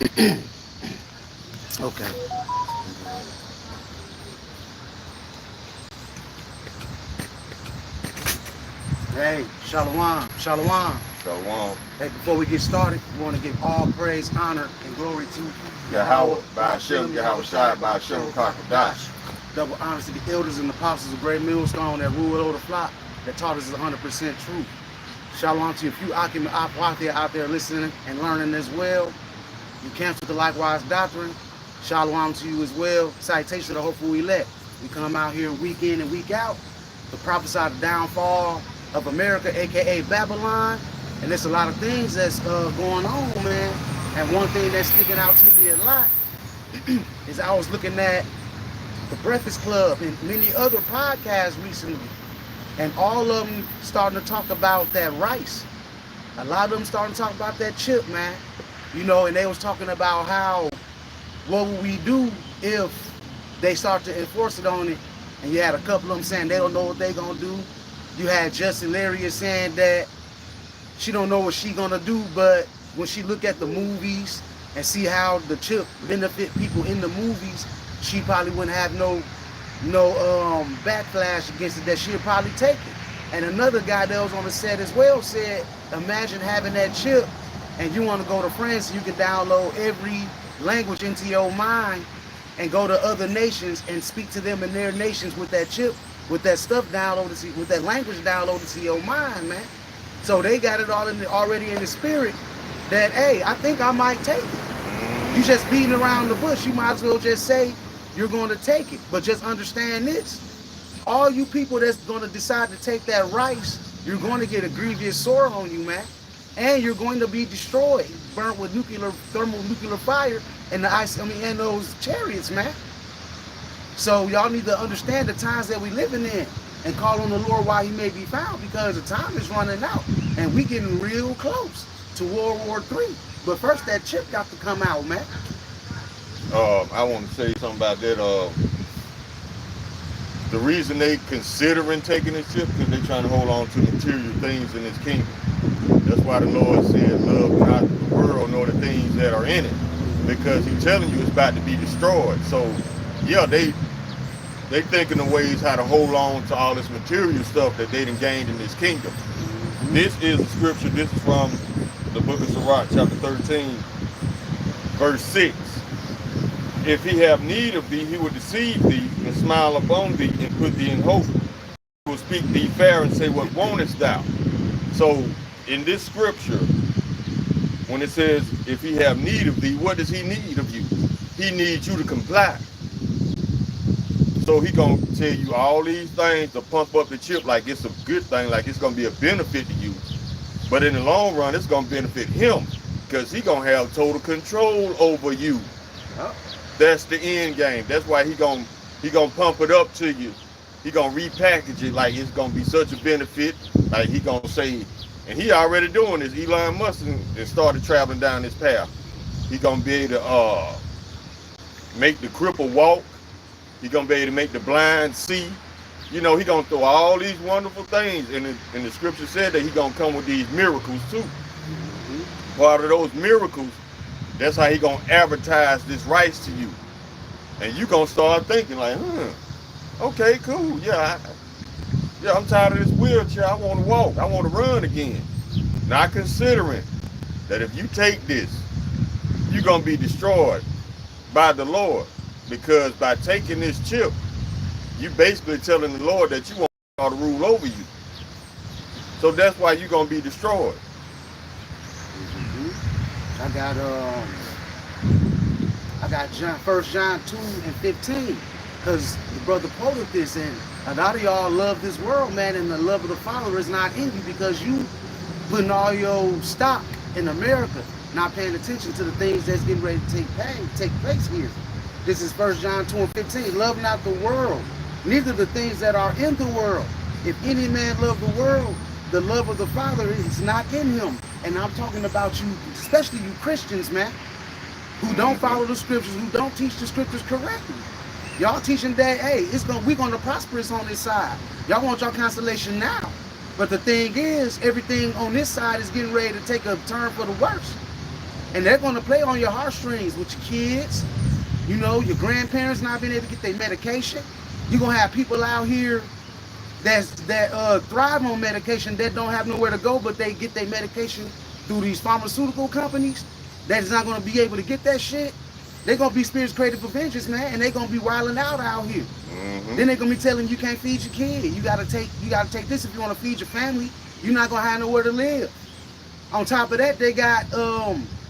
Okay. Hey, Shalom, Shalom. Shalom. Hey, before we get started, we want to give all praise, honor, and glory to Yahweh, Yahweh, Ba'ashem, Yahweh Shai, Ba'ashem, Kakadash. double honors to the elders and apostles of Great Millstone that rule over the flock, that taught us 100% truth. Shalom to you. If you out there listening and learning as well, you cancel the likewise doctrine. Shalom to you as well. Citation to the hopeful elect. We come out here week in and week out to prophesy the downfall of America, aka Babylon. And there's a lot of things that's going on, man. And one thing that's sticking out to me a lot is I was looking at the Breakfast Club and many other podcasts recently, and all of them starting to talk about that rice. A lot of them starting to talk about that chip, man. You know, and they was talking about how, what would we do if they start to enforce it on it? And you had a couple of them saying they don't know what they gonna do. You had Justin Laria saying that she don't know what she gonna do, but when she look at the movies and see how the chip benefit people in the movies, she probably wouldn't have no backlash against it, that she'll probably take it. And another guy that was on the set as well said, imagine having that chip and you want to go to France, you can download every language into your mind and go to other nations and speak to them in their nations with that chip, with that stuff downloaded, with that language downloaded to your mind, man. So they got it all already in the spirit that, hey, I think I might take it. You just beating around the bush. You might as well just say you're going to take it. But just understand this. All you people that's going to decide to take that rice, you're going to get a grievous sore on you, man. And you're going to be destroyed, burnt with thermonuclear fire and and those chariots, man. So y'all need to understand the times that we living in and call on the Lord while he may be found, because the time is running out and we getting real close to World War III. But first that chip got to come out, man. I want to say something about that. The reason they considering taking this chip because they trying to hold on to material things in this kingdom. That's why the Lord said, love not the world nor the things that are in it, because he's telling you it's about to be destroyed. So yeah, they thinking of ways how to hold on to all this material stuff that they done gained in this kingdom. This is a scripture. This is from the book of Sirach, chapter 13, verse 6. If he have need of thee, he will deceive thee and smile upon thee and put thee in hope. He will speak thee fair and say, what wantest thou? So in this scripture, when it says, if he have need of thee, what does he need of you? He needs you to comply. So he gonna tell you all these things to pump up the chip like it's a good thing, like it's gonna be a benefit to you. But in the long run, it's gonna benefit him because he gonna have total control over you. Yep. That's the end game. That's why he gonna pump it up to you. He gonna repackage it like it's gonna be such a benefit. Like he gonna say, and he already doing this. Elon Musk and started traveling down this path. He gonna be able to make the cripple walk. He gonna be able to make the blind see. You know, he gonna throw all these wonderful things. And the scripture said that he gonna come with these miracles too. Part of those miracles, that's how he gonna advertise this rice to you. And you gonna start thinking like, okay, cool, yeah, I'm tired of this wheelchair. I want to walk. I want to run again. Not considering that if you take this, you're gonna be destroyed by the Lord, because by taking this chip, you basically telling the Lord that you want God to rule over you. So that's why you're gonna be destroyed. I got John, 1 John 2 and 15, because the brother quoted this, and a lot of y'all love this world, man, and the love of the Father is not in you because you putting all your stock in America, not paying attention to the things that's getting ready to take place here. This is 1 John 2 and 15. Love not the world, neither the things that are in the world. If any man love the world, the love of the Father is not in him. And I'm talking about you, especially you Christians, man, who don't follow the scriptures, who don't teach the scriptures correctly. Y'all teaching that, hey, we're gonna prosperous on this side. Y'all want your consolation now. But the thing is, everything on this side is getting ready to take a turn for the worse. And they're going to play on your heartstrings with your kids, you know, your grandparents not being able to get their medication. You're going to have people out here that thrive on medication that don't have nowhere to go, but they get their medication through these pharmaceutical companies that is not going to be able to get that shit. They're going to be spirits created for vengeance, man, and they're going to be wilding out here. Then they're going to be telling you can't feed your kid. You got to take this if you want to feed your family. You're not going to have nowhere to live. On top of that, they got,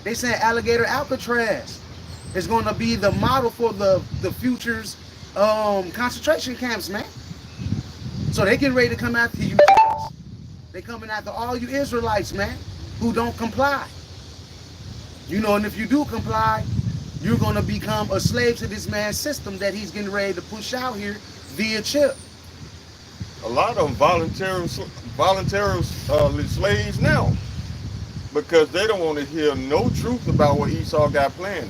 they saying Alligator Alcatraz is going to be the model for the future's concentration camps, man. So they getting ready to come after you. They coming after all you Israelites, man, who don't comply. You know, and if you do comply, you're going to become a slave to this man's system that he's getting ready to push out here via chip. A lot of them voluntarily slaves now, because they don't want to hear no truth about what Esau got planned.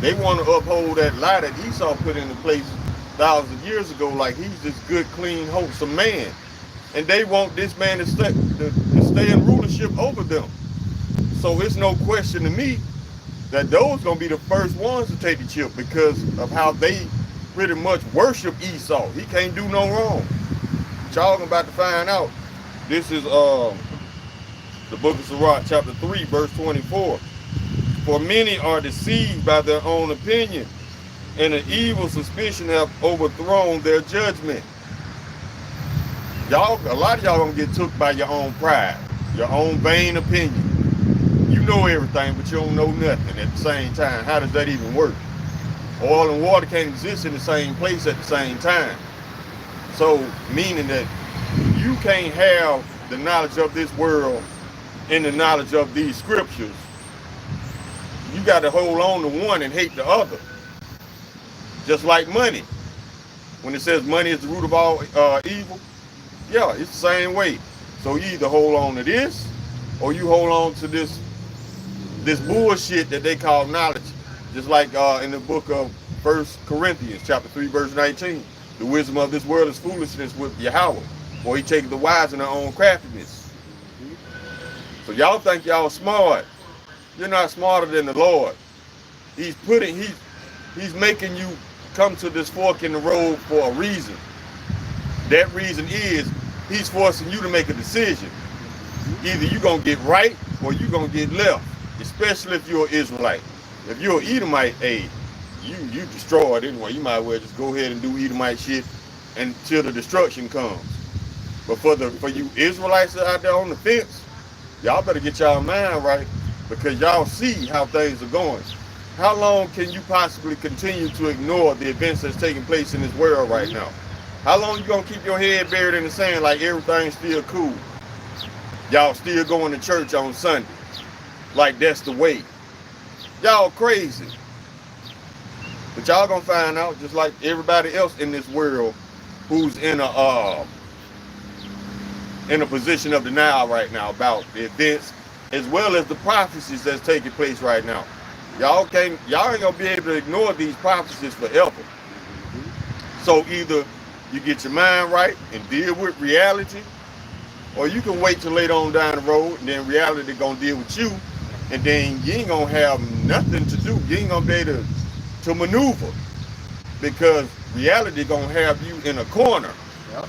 They want to uphold that lie that Esau put into place thousands of years ago, like he's this good, clean, wholesome man. And they want this man to stay in rulership over them. So it's no question to me that those going to be the first ones to take the chip, because of how they pretty much worship Esau. He can't do no wrong. Y'all about to find out. This is the book of Sirach, chapter 3, verse 24. For many are deceived by their own opinion, and an evil suspicion have overthrown their judgment. Y'all, a lot of y'all gonna get took by your own pride, your own vain opinion. You know everything, but you don't know nothing at the same time. How does that even work? Oil and water can't exist in the same place at the same time. So, meaning that you can't have the knowledge of this world and the knowledge of these scriptures. You got to hold on to one and hate the other. Just like money. When it says money is the root of all evil, yeah, it's the same way. So you either hold on to this, or you hold on to this bullshit that they call knowledge. Just like in the book of 1 Corinthians, chapter 3, verse 19. The wisdom of this world is foolishness with Yahweh, for he takes the wise in their own craftiness. So y'all think y'all smart. You're not smarter than the Lord. He's making you come to this fork in the road for a reason. That reason is he's forcing you to make a decision. Either you're going to get right or you're going to get left, especially if you're an Israelite. If you're an Edomite, hey, you destroyed anyway. You might as well just go ahead and do Edomite shit until the destruction comes. But for you Israelites out there on the fence, y'all better get y'all mind right, because y'all see how things are going. How long can you possibly continue to ignore the events that's taking place in this world right now? How long you gonna keep your head buried in the sand like everything's still cool? Y'all still going to church on Sunday like that's the way. Y'all crazy. But y'all gonna find out, just like everybody else in this world who's in a position of denial right now about the events as well as the prophecies that's taking place right now. Y'all ain't gonna be able to ignore these prophecies forever. So either you get your mind right and deal with reality, or you can wait till later on down the road and then reality gonna deal with you, and then you ain't gonna have nothing to do. You ain't gonna be able to maneuver, because reality gonna have you in a corner. Yep.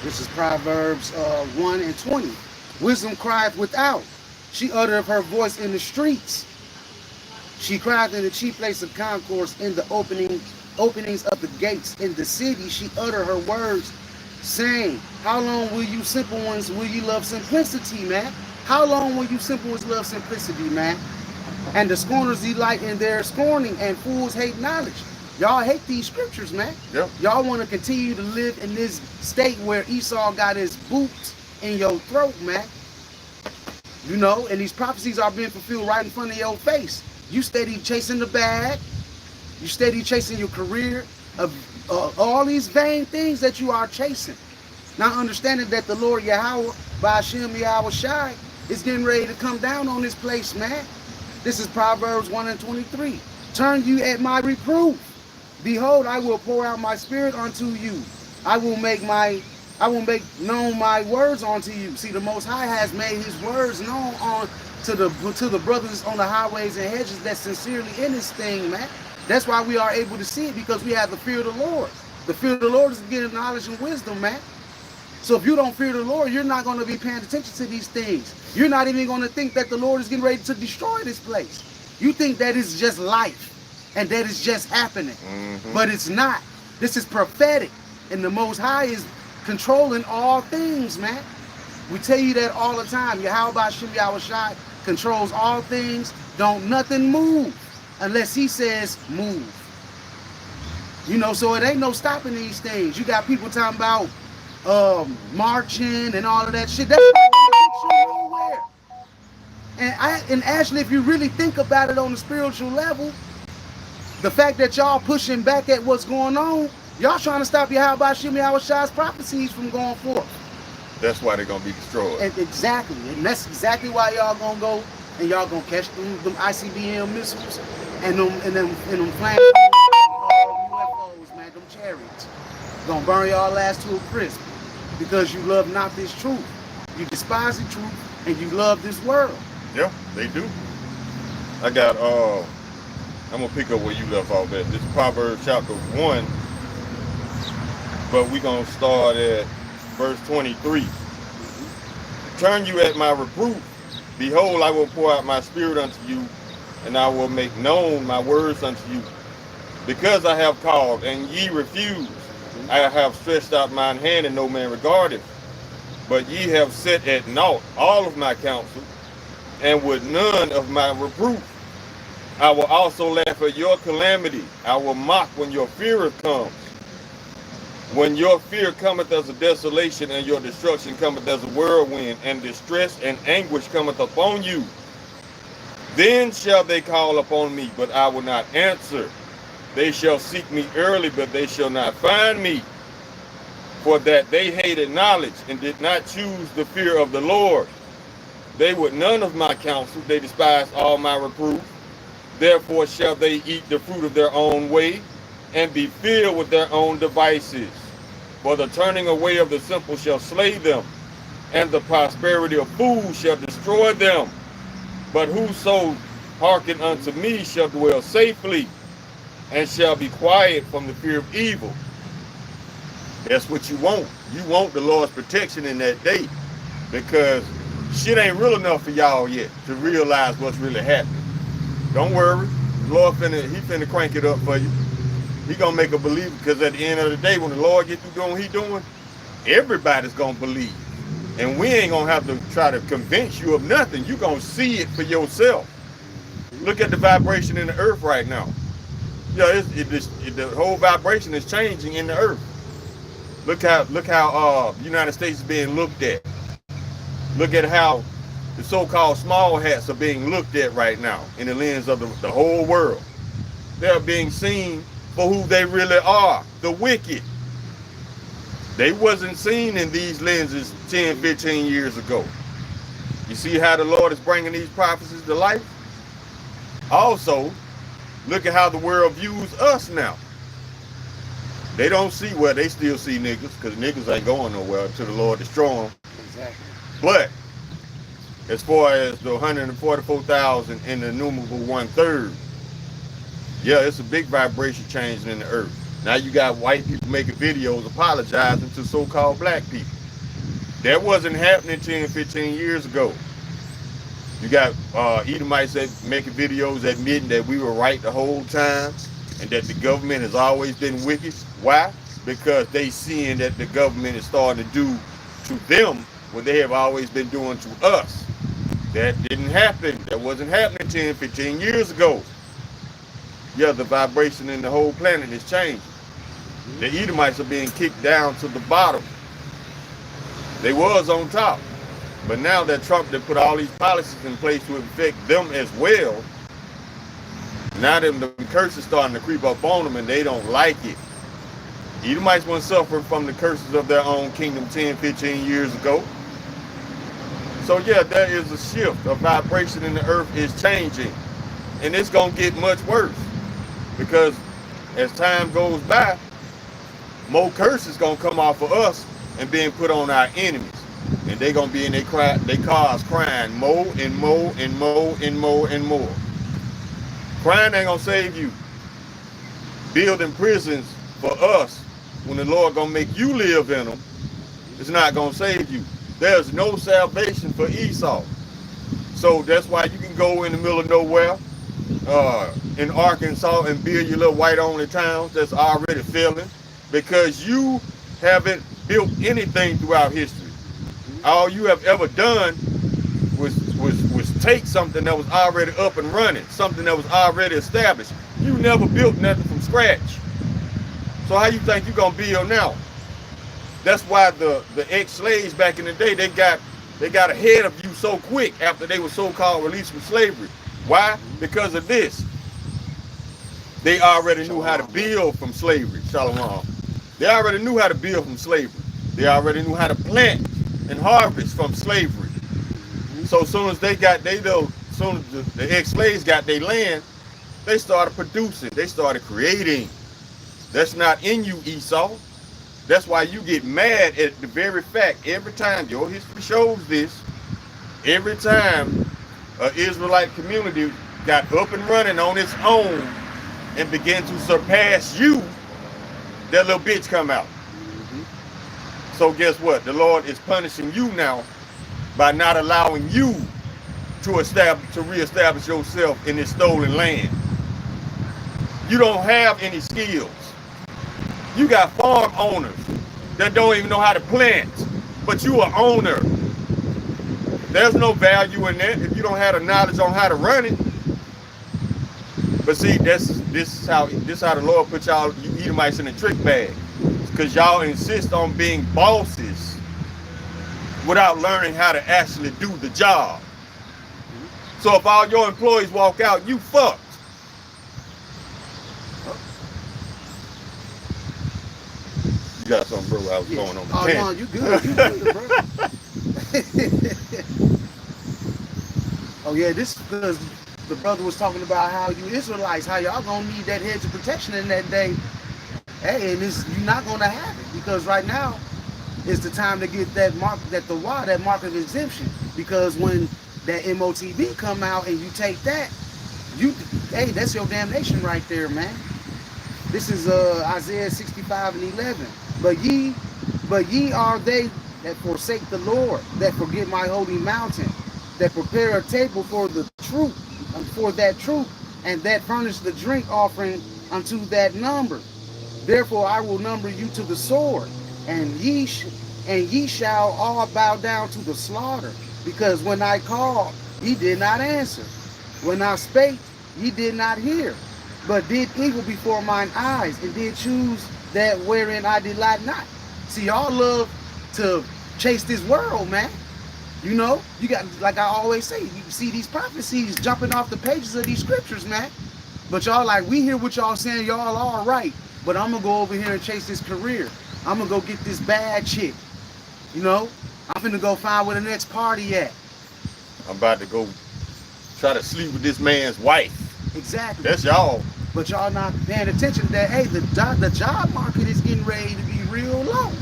This is Proverbs 1 and 20. Wisdom crieth without. She uttereth her voice in the streets. She crieth in the chief place of concourse, in the openings of the gates. In the city she uttered her words, saying, how long will you simple ones, will you love simplicity, man? How long will you simple ones love simplicity, man? And the scorners delight in their scorning, and fools hate knowledge. Y'all hate these scriptures, man. Yep. Y'all want to continue to live in this state where Esau got his boots in your throat, man. You know, and these prophecies are being fulfilled right in front of your face. You steady chasing the bag. You steady chasing your career, of all these vain things that you are chasing. Not understanding that the Lord Yahweh, Ba'ashem Yahweh Shai, is getting ready to come down on this place, man. This is Proverbs 1 and 23. Turn you at my reproof. Behold, I will pour out my spirit unto you. I will make known my words unto you. See, the Most High has made his words known to the brothers on the highways and hedges that's sincerely in this thing, man. That's why we are able to see it, because we have the fear of the Lord. The fear of the Lord is getting knowledge and wisdom, man. So if you don't fear the Lord, you're not going to be paying attention to these things. You're not even going to think that the Lord is getting ready to destroy this place. You think that it's just life and that it's just happening. But it's not. This is prophetic. And the Most High is controlling all things, man. We tell you that all the time. Yahweh Shem Yahushai controls all things. Don't nothing move unless he says move. You know, so it ain't no stopping these things. You got people talking about marching and all of that shit. That's not gonna get you nowhere. And actually, if you really think about it on the spiritual level, the fact that y'all pushing back at what's going on, y'all trying to stop Yahweh Shem Yahushai's prophecies from going forth. That's why they're gonna be destroyed. And exactly, and that's exactly why y'all gonna go and y'all gonna catch them ICBM missiles and them flying UFOs, man, them chariots. Gonna burn y'all ass to a crisp because you love not this truth. You despise the truth and you love this world. Yeah, they do. I got I'm gonna pick up where you left off at. This is Proverbs chapter 1, but we're gonna start at verse 23. Turn you at my reproof. Behold, I will pour out my spirit unto you, and I will make known my words unto you. Because I have called, and ye refuse, I have stretched out mine hand, and no man regardeth. But ye have set at naught all of my counsel, and with none of my reproof. I will also laugh at your calamity. I will mock when your fear comes. When your fear cometh as a desolation, and your destruction cometh as a whirlwind, and distress and anguish cometh upon you. Then shall they call upon me, but I will not answer. They shall seek me early, but they shall not find me. For that they hated knowledge, and did not choose the fear of the Lord. They would none of my counsel, they despised all my reproof. Therefore shall they eat the fruit of their own way, and be filled with their own devices. For the turning away of the simple shall slay them, and the prosperity of fools shall destroy them. But whoso hearken unto me shall dwell safely, and shall be quiet from the fear of evil. That's what you want. You want the Lord's protection in that day, because shit ain't real enough for y'all yet to realize what's really happening. Don't worry, the Lord he finna crank it up for you. He gonna make a believer, because at the end of the day, when the Lord get through doing what he doing, everybody's gonna believe. And we ain't gonna have to try to convince you of nothing. You gonna see it for yourself. Look at the vibration in the earth right now. Yeah, the whole vibration is changing in the earth. Look how the United States is being looked at. Look at how the so-called small hats are being looked at right now in the lens of the whole world. They're being seen for who they really are, the wicked. They wasn't seen in these lenses 10, 15 years ago. You see how the Lord is bringing these prophecies to life? Also, look at how the world views us now. They don't see, well, they still see niggas, because niggas ain't going nowhere until the Lord destroy them. Exactly. But as far as the 144,000 and the innumerable 1/3, yeah, it's a big vibration changing in the earth. Now you got white people making videos apologizing to so-called black people. That wasn't happening 10, 15 years ago. You got Edomites that making videos admitting that we were right the whole time, and that the government has always been wicked. Why? Because they seeing that the government is starting to do to them what they have always been doing to us. That didn't happen. That wasn't happening 10, 15 years ago. Yeah, the vibration in the whole planet is changing. The Edomites are being kicked down to the bottom. They was on top. But now that Trump that put all these policies in place to affect them as well, now them the curses starting to creep up on them, and they don't like it. Edomites weren't suffering from the curses of their own kingdom 10, 15 years ago. So yeah, there is a shift. A vibration in the earth is changing. And it's going to get much worse. Because as time goes by, more curses going to come off of us and being put on our enemies. And and they gonna be in their cars crying more and more and more and more and more. Crying ain't gonna save you. Building prisons for us when the Lord gonna make you live in them, it's not gonna save you. There's no salvation for Esau. So that's why you can go in the middle of nowhere, in Arkansas, and build your little white-only towns that's already failing, because you haven't built anything throughout history. All you have ever done was take something that was already up and running, something that was already established. You never built nothing from scratch. So how you think you're gonna build now? That's why the ex-slaves back in the day, they got ahead of you so quick after they were so-called released from slavery. Why? Because of this. They already knew how to build from slavery. Shalom. They already knew how to build from slavery. They already knew how to plant and harvest from slavery. So as soon as they got soon as the ex-slaves got their land, they started producing. They started creating. That's not in you, Esau. That's why you get mad at the very fact every time, your history shows this, every time an Israelite community got up and running on its own and began to surpass you, that little bitch come out. So guess what? The Lord is punishing you now by not allowing you to reestablish yourself in this stolen land. You don't have any skills. You got farm owners that don't even know how to plant, but you an owner. There's no value in that if you don't have the knowledge on how to run it. But see, this is how the Lord put y'all, you Edomites, in a trick bag, because y'all insist on being bosses without learning how to actually do the job. So if all your employees walk out, you fucked. You got something, bro? I was going on the Oh, no, you good. You good, bro. Oh, yeah, this is because the brother was talking about how you Israelites, how y'all gonna need that hedge of protection in that day. Hey, and you're not gonna have it, because right now is the time to get that mark, that mark of exemption. Because when that MOTB come out and you take that, hey, that's your damnation right there, man. This is Isaiah 65 and 11. But ye are they that forsake the Lord, that forget my holy mountain, that prepare a table for the truth, for that truth, and that furnish the drink offering unto that number. Therefore I will number you to the sword, and ye shall all bow down to the slaughter. Because when I called, ye did not answer. When I spake, ye did not hear, but did evil before mine eyes, and did choose that wherein I delight not. See, y'all love to chase this world, man. You know, you got, like I always say, you see these prophecies jumping off the pages of these scriptures, man. But y'all like, we hear what y'all saying, y'all all right, but I'm gonna go over here and chase this career. I'm gonna go get this bad chick. You know, I'm finna go find where the next party at. I'm about to go try to sleep with this man's wife. Exactly. That's y'all. But y'all not paying attention that, hey, the job market is getting ready to be real low.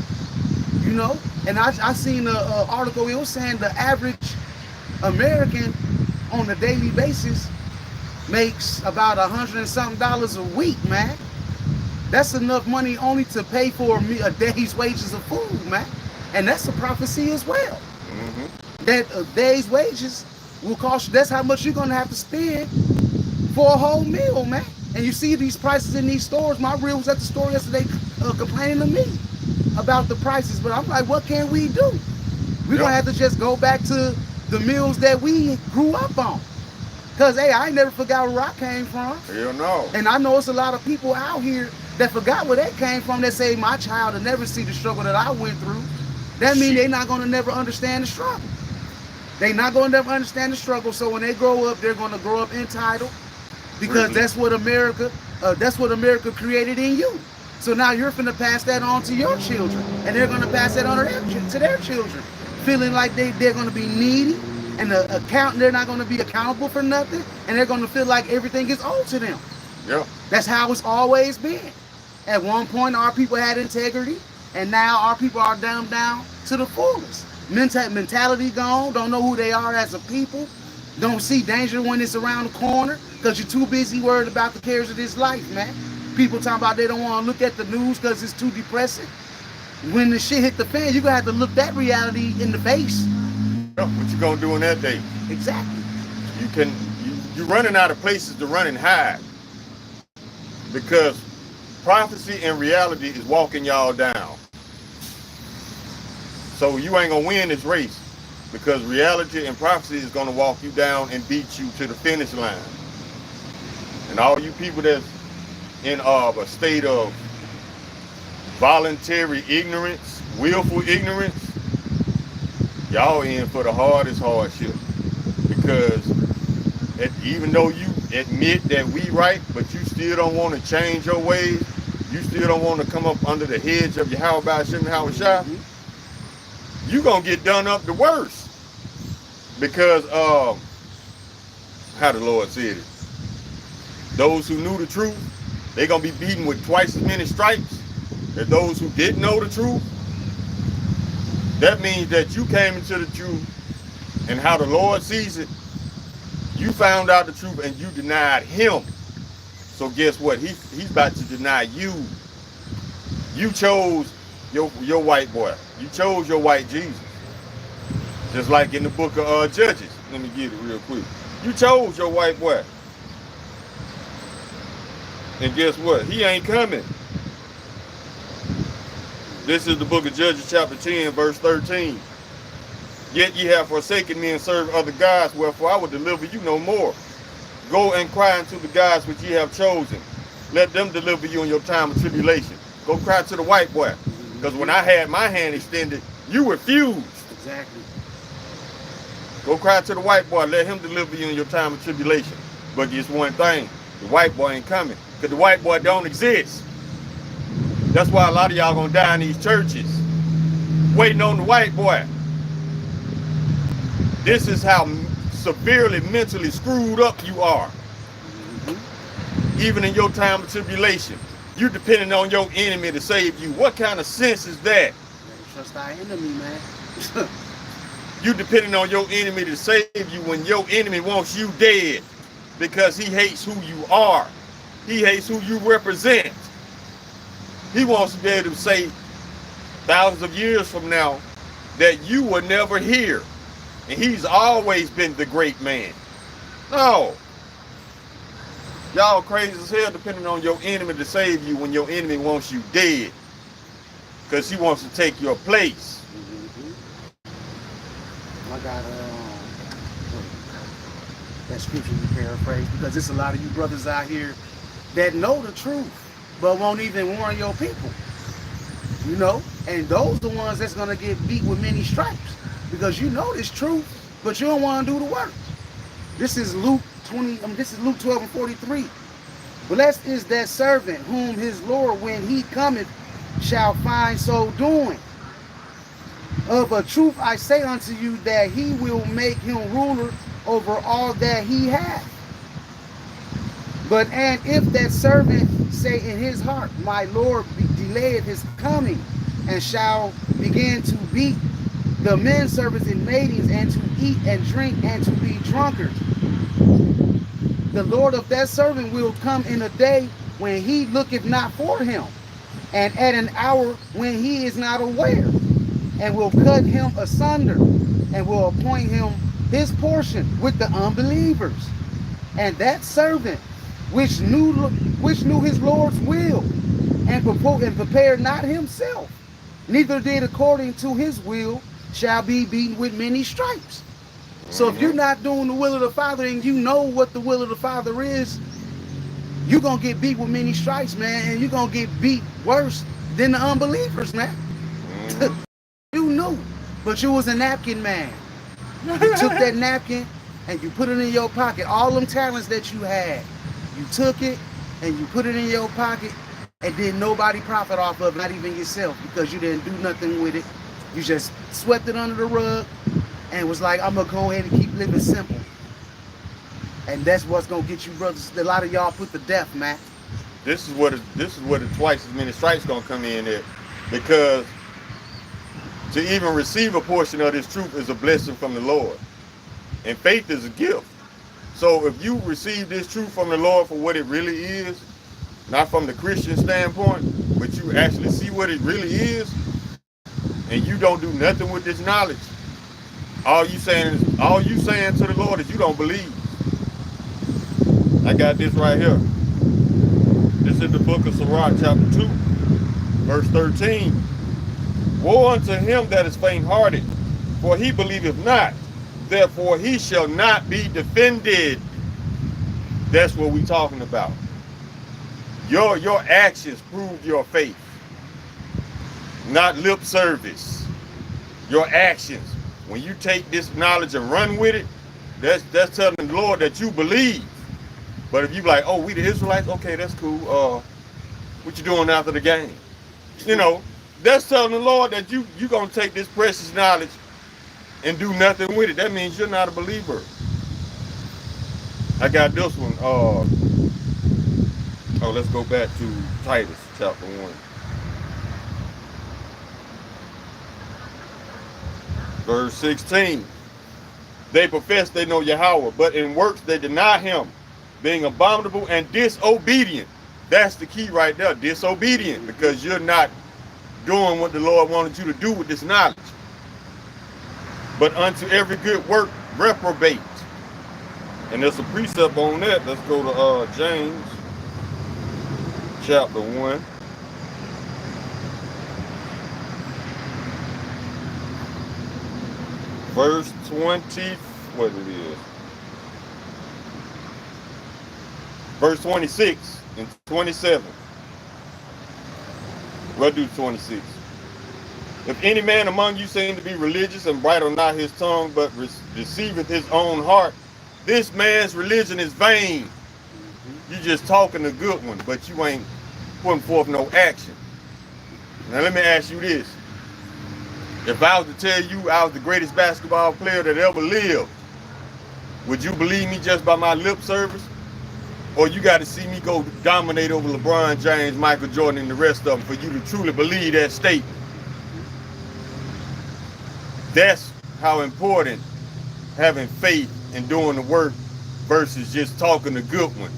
You know? And I seen an article, it was saying the average American on a daily basis makes about $100 and something a week, man. That's enough money only to pay for a day's wages of food, man. And that's a prophecy as well. That a day's wages will cost you, that's how much you're gonna have to spend for a whole meal, man. And you see these prices in these stores. My reel was at the store yesterday complaining to me about the prices, but I'm like, what can we do? We're gonna have to just go back to the meals that we grew up on. Cause hey, I ain't never forgot where I came from. Hell no. And I know it's a lot of people out here that forgot where they came from, that say my child will never see the struggle that I went through. That means they're not gonna never understand the struggle. They're not gonna never understand the struggle. So when they grow up, they're gonna grow up entitled, because that's what America created in you. So now you're finna pass that on to your children, and they're gonna pass that on to their children, feeling like they're gonna be needy, and they're not gonna be accountable for nothing, and they're gonna feel like everything is owed to them. Yeah. That's how it's always been. At one point, our people had integrity, and now our people are dumbed down to the fullest. mentality gone, don't know who they are as a people, don't see danger when it's around the corner because you're too busy worried about the cares of this life, man. People talking about they don't want to look at the news because it's too depressing. When the shit hit the fan, you're going to have to look that reality in the face. What you going to do in that day? Exactly. You're running out of places to run and hide because prophecy and reality is walking y'all down. So you ain't going to win this race because reality and prophecy is going to walk you down and beat you to the finish line. And all you people that's in a state of voluntary ignorance, willful ignorance, y'all in for the hardest hardship. Because even though you admit that we right, but you still don't want to change your ways, you still don't want to come up under the hedge of Yahweh Hashem Yahushua, you gonna get done up the worst. Because how the Lord said it. Those who knew the truth, they're gonna be beaten with twice as many stripes as those who didn't know the truth. That means that you came into the truth, and how the Lord sees it, you found out the truth and you denied him. So guess what? He's about to deny you. You chose your white boy. You chose your white Jesus. Just like in the book of Judges. Let me get it real quick. You chose your white boy. And guess what? He ain't coming. This is the book of Judges chapter 10, verse 13. Yet ye have forsaken me and served other gods, wherefore I will deliver you no more. Go and cry unto the gods which ye have chosen. Let them deliver you in your time of tribulation. Go cry to the white boy. Because when I had my hand extended, you refused. Exactly. Go cry to the white boy. Let him deliver you in your time of tribulation. But guess one thing. The white boy ain't coming. Because the white boy don't exist. That's why a lot of y'all gonna die in these churches. Waiting on the white boy. This is how severely mentally screwed up you are. Even in your time of tribulation. You depending on your enemy to save you. What kind of sense is that? Trust our enemy, man. You depending on your enemy to save you when your enemy wants you dead because he hates who you are. He hates who you represent. He wants to be able to say thousands of years from now that you were never here. And he's always been the great man. No. Y'all crazy as hell depending on your enemy to save you when your enemy wants you dead. Because he wants to take your place. I got that scripture you paraphrase because there's a lot of you brothers out here that know the truth but won't even warn your people. You know? And those are the ones that's going to get beat with many stripes. Because you know this truth, but you don't want to do the work. This is Luke 12 and 43. Blessed is that servant whom his Lord, when he cometh, shall find so doing. Of a truth I say unto you that he will make him ruler over all that he hath. But and if that servant say in his heart, my Lord delayeth his coming, and shall begin to beat the men servants and maidens, and to eat and drink, and to be drunkards, the Lord of that servant will come in a day when he looketh not for him, and at an hour when he is not aware, and will cut him asunder, and will appoint him his portion with the unbelievers. And that servant which knew his Lord's will, and prepared not himself, neither did according to his will, shall be beaten with many stripes. So if you're not doing the will of the Father and you know what the will of the Father is, you're going to get beat with many stripes, man. And you're going to get beat worse than the unbelievers, man. You knew, but you was a napkin man. You took that napkin and you put it in your pocket. All them talents that you had, you took it and you put it in your pocket, and then nobody profit off of it, not even yourself, because you didn't do nothing with it. You just swept it under the rug and was like, I'm going to go ahead and keep living simple. And that's what's going to get you brothers, a lot of y'all put to death, man. This is where the twice as many stripes going to come in there. Because To even receive a portion of this truth is a blessing from the Lord. And faith is a gift. So if you receive this truth from the Lord for what it really is, not from the Christian standpoint, but you actually see what it really is, and you don't do nothing with this knowledge, all you saying to the Lord is you don't believe. I got this right here. This is the book of Sirach, chapter 2, verse 13. Woe unto him that is faint-hearted, for he believeth not, therefore he shall not be defended. That's what we talking about. Your actions prove your faith, not lip service. Your actions. When you take this knowledge and run with it, that's telling the Lord that you believe. But if you like, oh, we the Israelites, okay, that's cool. What you doing after the game? You know, that's telling the Lord that you gonna take this precious knowledge and do nothing with it. That means you're not a believer. I got this one. Let's go back to Titus chapter 1. Verse 16. They profess they know Yahweh, but in works they deny him, being abominable and disobedient. That's the key right there, disobedient, because you're not doing what the Lord wanted you to do with this knowledge. But unto every good work reprobate. And there's a precept on that. Let's go to James chapter 1. Verse 20, what it is? Verse 26 and 27. We'll do 26. If any man among you seem to be religious and bridle not his tongue, but deceiveth his own heart, this man's religion is vain. You just talking a good one, but you ain't putting forth no action. Now let me ask you this. If I was to tell you I was the greatest basketball player that ever lived, would you believe me just by my lip service? Or you got to see me go dominate over LeBron James, Michael Jordan, and the rest of them for you to truly believe that statement? That's how important having faith and doing the work versus just talking a good one.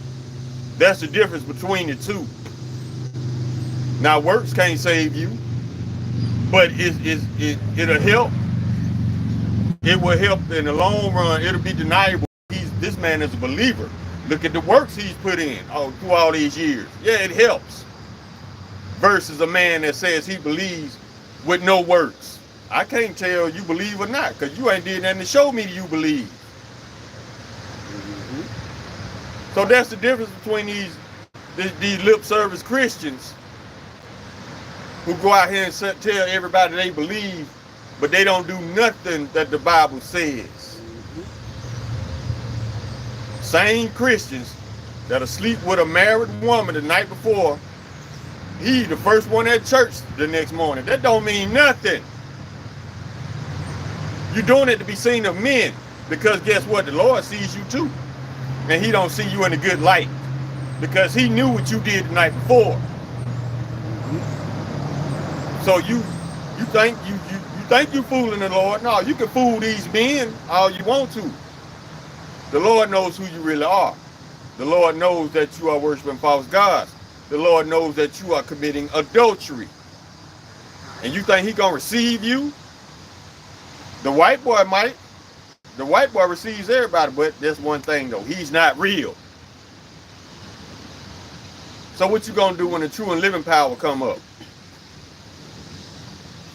That's the difference between the two. Now, works can't save you, but it'll help. It will help in the long run. It'll be deniable. This man is a believer. Look at the works he's put in through all these years. Yeah, it helps. Versus a man that says he believes with no works. I can't tell you believe or not, because you ain't did nothing to show me you believe. So that's the difference between these lip service Christians who go out here and tell everybody they believe, but they don't do nothing that the Bible says. Same Christians that'll sleep with a married woman the night before, he the first one at church the next morning. That don't mean nothing. You're doing it to be seen of men, because guess what? The Lord sees you too. And he don't see you in a good light, because he knew what you did the night before. So you think you fooling the Lord? No, you can fool these men all you want to. The Lord knows who you really are. The Lord knows that you are worshiping false gods. The Lord knows that you are committing adultery. And you think he's gonna receive you? The white boy might. The white boy receives everybody, but there's one thing though, he's not real. So what you gonna do when the true and living power come up?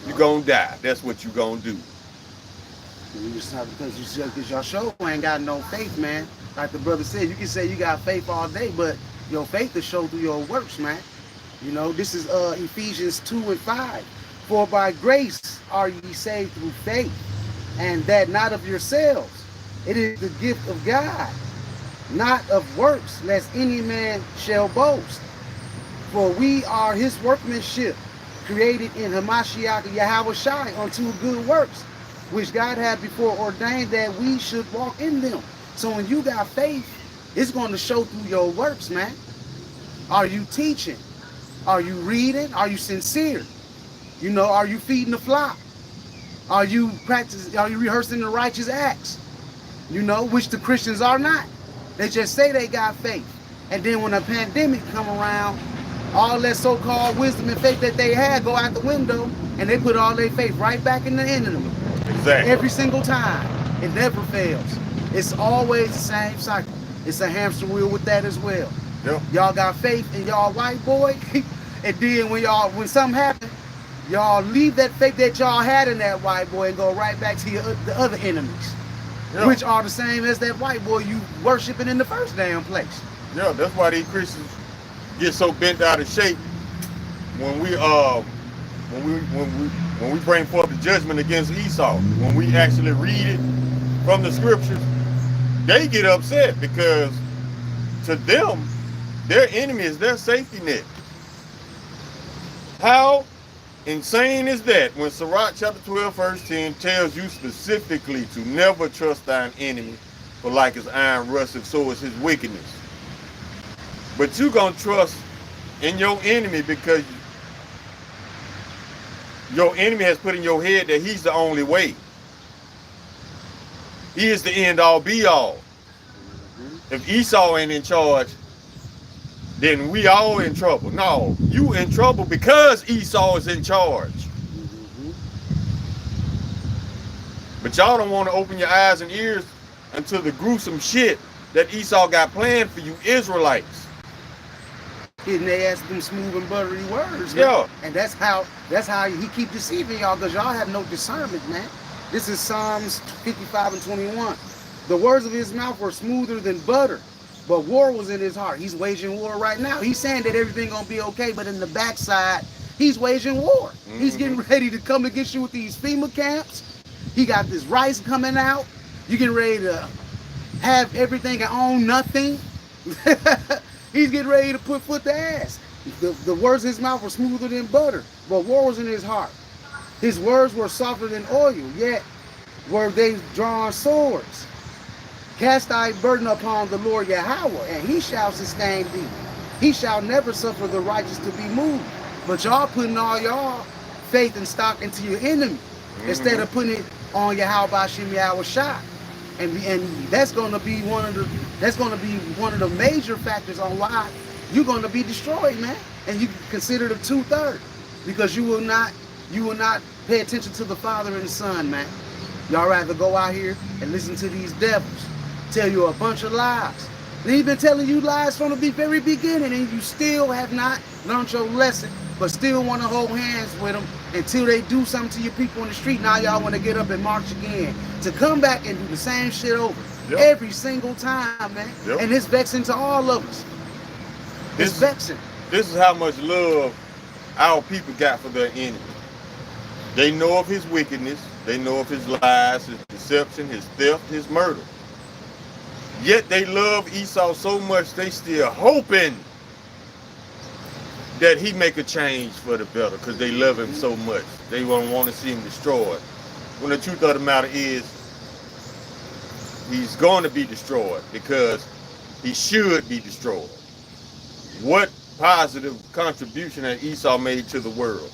You're gonna die. That's what you gonna do. You just have, because your show ain't got no faith, man. Like the brother said, you can say you got faith all day, but your faith is show through your works, man. You know, this is Ephesians 2:5. For by grace are ye saved through faith, and that not of yourselves. It is the gift of God, not of works, lest any man shall boast. For we are his workmanship, created in Hamashiach Yahawashi unto good works, which God had before ordained that we should walk in them. So when you got faith, it's going to show through your works, man. Are you teaching? Are you reading? Are you sincere? You know, are you feeding the flock? Are you practicing? Are you rehearsing the righteous acts? You know, which the Christians are not. They just say they got faith. And then when a pandemic come around, all that so-called wisdom and faith that they had go out the window, and they put all their faith right back in the enemy. Exactly. Every single time. It never fails. It's always the same cycle. It's a hamster wheel with that as well. Yep. Y'all got faith in y'all white boy, and then when something happens, y'all leave that faith that y'all had in that white boy and go right back to the other enemies, Yep. which are the same as that white boy you worshiping in the first damn place. Yeah, that's why these Christians get so bent out of shape when we bring forth the judgment against Esau. When we actually read it from the scriptures, they get upset because to them, their enemy is their safety net. How insane is that when Sirach chapter 12 verse 10 tells you specifically to never trust thine enemy, for like as iron rusteth, so is his wickedness. But you gonna trust in your enemy because your enemy has put in your head that he's the only way. He is the end all be all. If Esau ain't in charge, then we all in trouble. No, you in trouble because Esau is in charge. But y'all don't want to open your eyes and ears unto the gruesome shit that Esau got planned for you Israelites. Hitting their ass with them smooth and buttery words, man. Yeah. And that's how he keep deceiving y'all, because y'all have no discernment, man. This is Psalms 55 and 21. The words of his mouth were smoother than butter, but war was in his heart. He's waging war right now. He's saying that everything gonna be okay, but in the backside, he's waging war. He's getting ready to come against you with these FEMA camps. He got this rice coming out. You getting ready to have everything and own nothing. He's getting ready to put foot to ass. The words of his mouth were smoother than butter, but war was in his heart. His words were softer than oil, yet were they drawn swords. Cast thy burden upon the Lord Yahweh, and he shall sustain thee. He shall never suffer the righteous to be moved. But y'all putting all y'all faith and stock into your enemy instead of putting it on Yahweh Bashim Yahweh Shah. And that's gonna be one of the major factors on why you're gonna be destroyed, man. And you consider the 2/3, because you will not pay attention to the Father and the Son, man. Y'all rather go out here and listen to these devils tell you a bunch of lies. They've been telling you lies from the very beginning, and you still have not learned your lesson, but still want to hold hands with them until they do something to your people in the street. Now y'all want to get up and march again to come back and do the same shit over every single time, man. And it's vexing to all of us. It's vexing. This is how much love our people got for their enemy. They know of his wickedness. They know of his lies, his deception, his theft, his murder. Yet they love Esau so much, they still hoping that he make a change for the better, because they love him so much. They don't want to see him destroyed. When the truth of the matter is, he's going to be destroyed because he should be destroyed. What positive contribution has Esau made to the world?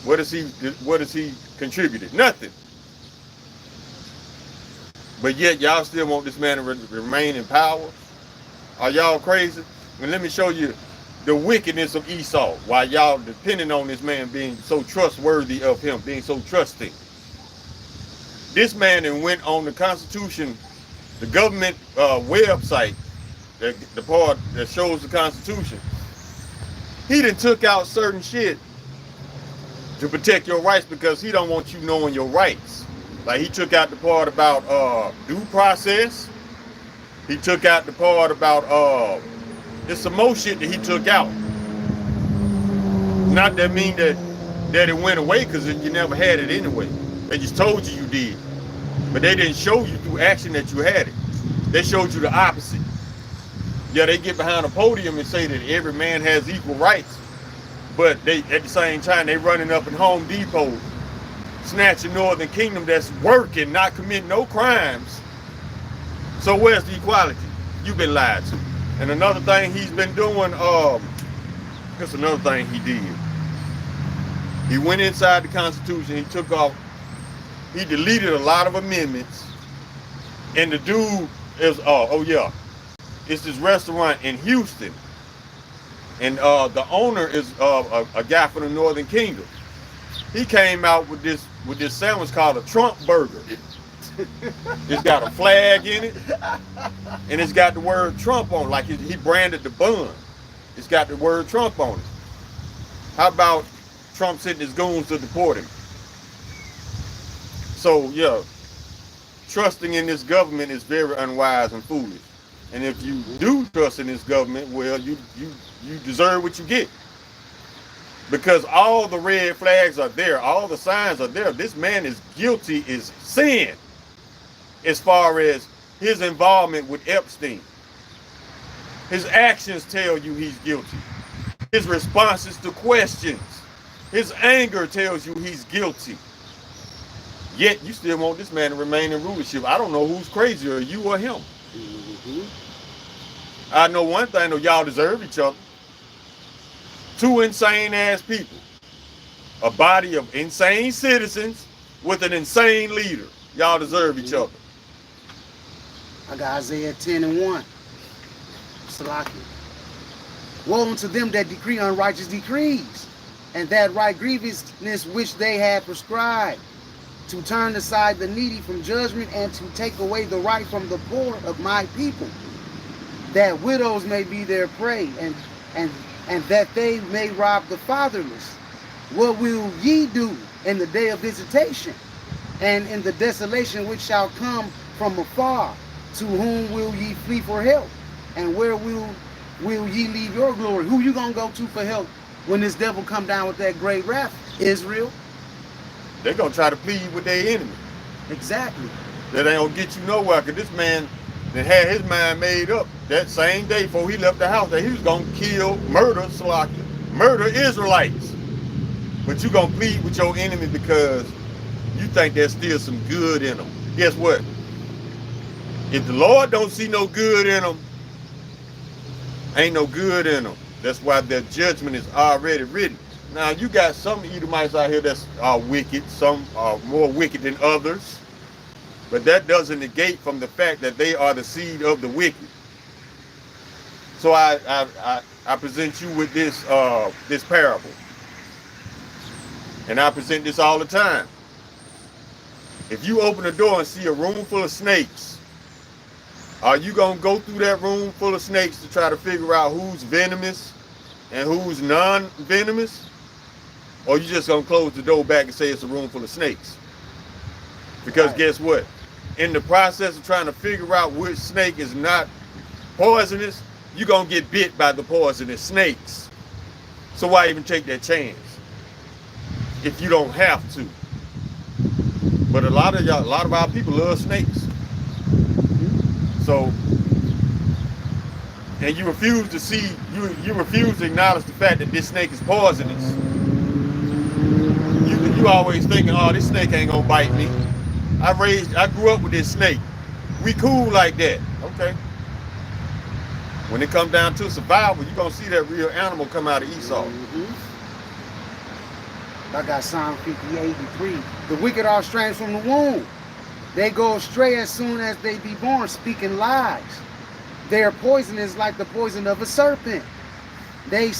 What has he contributed? Nothing. But yet y'all still want this man to remain in power? Are y'all crazy? And let me show you the wickedness of Esau, while y'all depending on this man being so trustworthy of him, being so trusting. This man then went on the Constitution, the government website, the part that shows the Constitution. He done took out certain shit to protect your rights because he don't want you knowing your rights. Like he took out the part about due process. He took out the part about there's some more shit that he took out. Not that mean that it went away, because you never had it anyway. They just told you you did. But they didn't show you through action that you had it. They showed you the opposite. Yeah, they get behind a podium and say that every man has equal rights. But they, at the same time, they running up in Home Depot, snatching Northern Kingdom that's working, not committing no crimes. So where's the equality? You've been lied to. And another thing he's been doing, that's another thing he did. He went inside the Constitution, he took off he deleted a lot of amendments. And the dude is, oh yeah, it's this restaurant in Houston. And the owner is a guy from the Northern Kingdom. He came out with this sandwich called a Trump burger. It's got a flag in it, and it's got the word Trump on it. Like he branded the bun. It's got the word Trump on it. How about Trump sending his goons to deport him? So yeah, trusting in this government is very unwise and foolish. And if you do trust in this government, well, you deserve what you get. Because all the red flags are there, all the signs are there. This man is guilty as sin as far as his involvement with Epstein. His actions tell you he's guilty. His responses to questions, his anger tells you he's guilty. Yet you still want this man to remain in rulership. I don't know who's crazier, you or him. I know one thing, though, y'all deserve each other. Two insane ass people. A body of insane citizens with an insane leader. Y'all deserve each other. I got Isaiah 10:1. Salaki. Woe unto them that decree unrighteous decrees, and that right grievousness which they had prescribed, to turn aside the needy from judgment, and to take away the right from the poor of my people, that widows may be their prey, and that they may rob the fatherless. What will ye do in the day of visitation, and in the desolation which shall come from afar? To whom will ye flee for help? And where will ye leave your glory? Who you gonna go to for help when this devil come down with that great wrath? Israel. They're gonna try to plead with their enemy. Exactly. That ain't gonna get you nowhere, because this man that had his mind made up that same day before he left the house that he was gonna kill, murder Israelites. But you gonna plead with your enemy because you think there's still some good in them. Guess what? If the Lord don't see no good in them, ain't no good in them. That's why their judgment is already written. Now you got some Edomites out here that's wicked, some are more wicked than others. But that doesn't negate from the fact that they are the seed of the wicked. So I present you with this this parable. And I present this all the time. If you open the door and see a room full of snakes, are you gonna go through that room full of snakes to try to figure out who's venomous and who's non-venomous? Or you just gonna close the door back and say it's a room full of snakes? Because guess what? In the process of trying to figure out which snake is not poisonous, you're gonna get bit by the poisonous snakes. So why even take that chance if you don't have to? But a lot of our people love snakes. So, and you refuse to see, you refuse to acknowledge the fact that this snake is poisonous. You always thinking, oh, this snake ain't gonna bite me. I grew up with this snake. We cool like that. Okay. When it comes down to survival, you're gonna see that real animal come out of Esau. I got Psalm 58:3. The wicked are estranged from the womb. They go astray as soon as they be born, speaking lies. Their poison is like the poison of a serpent. They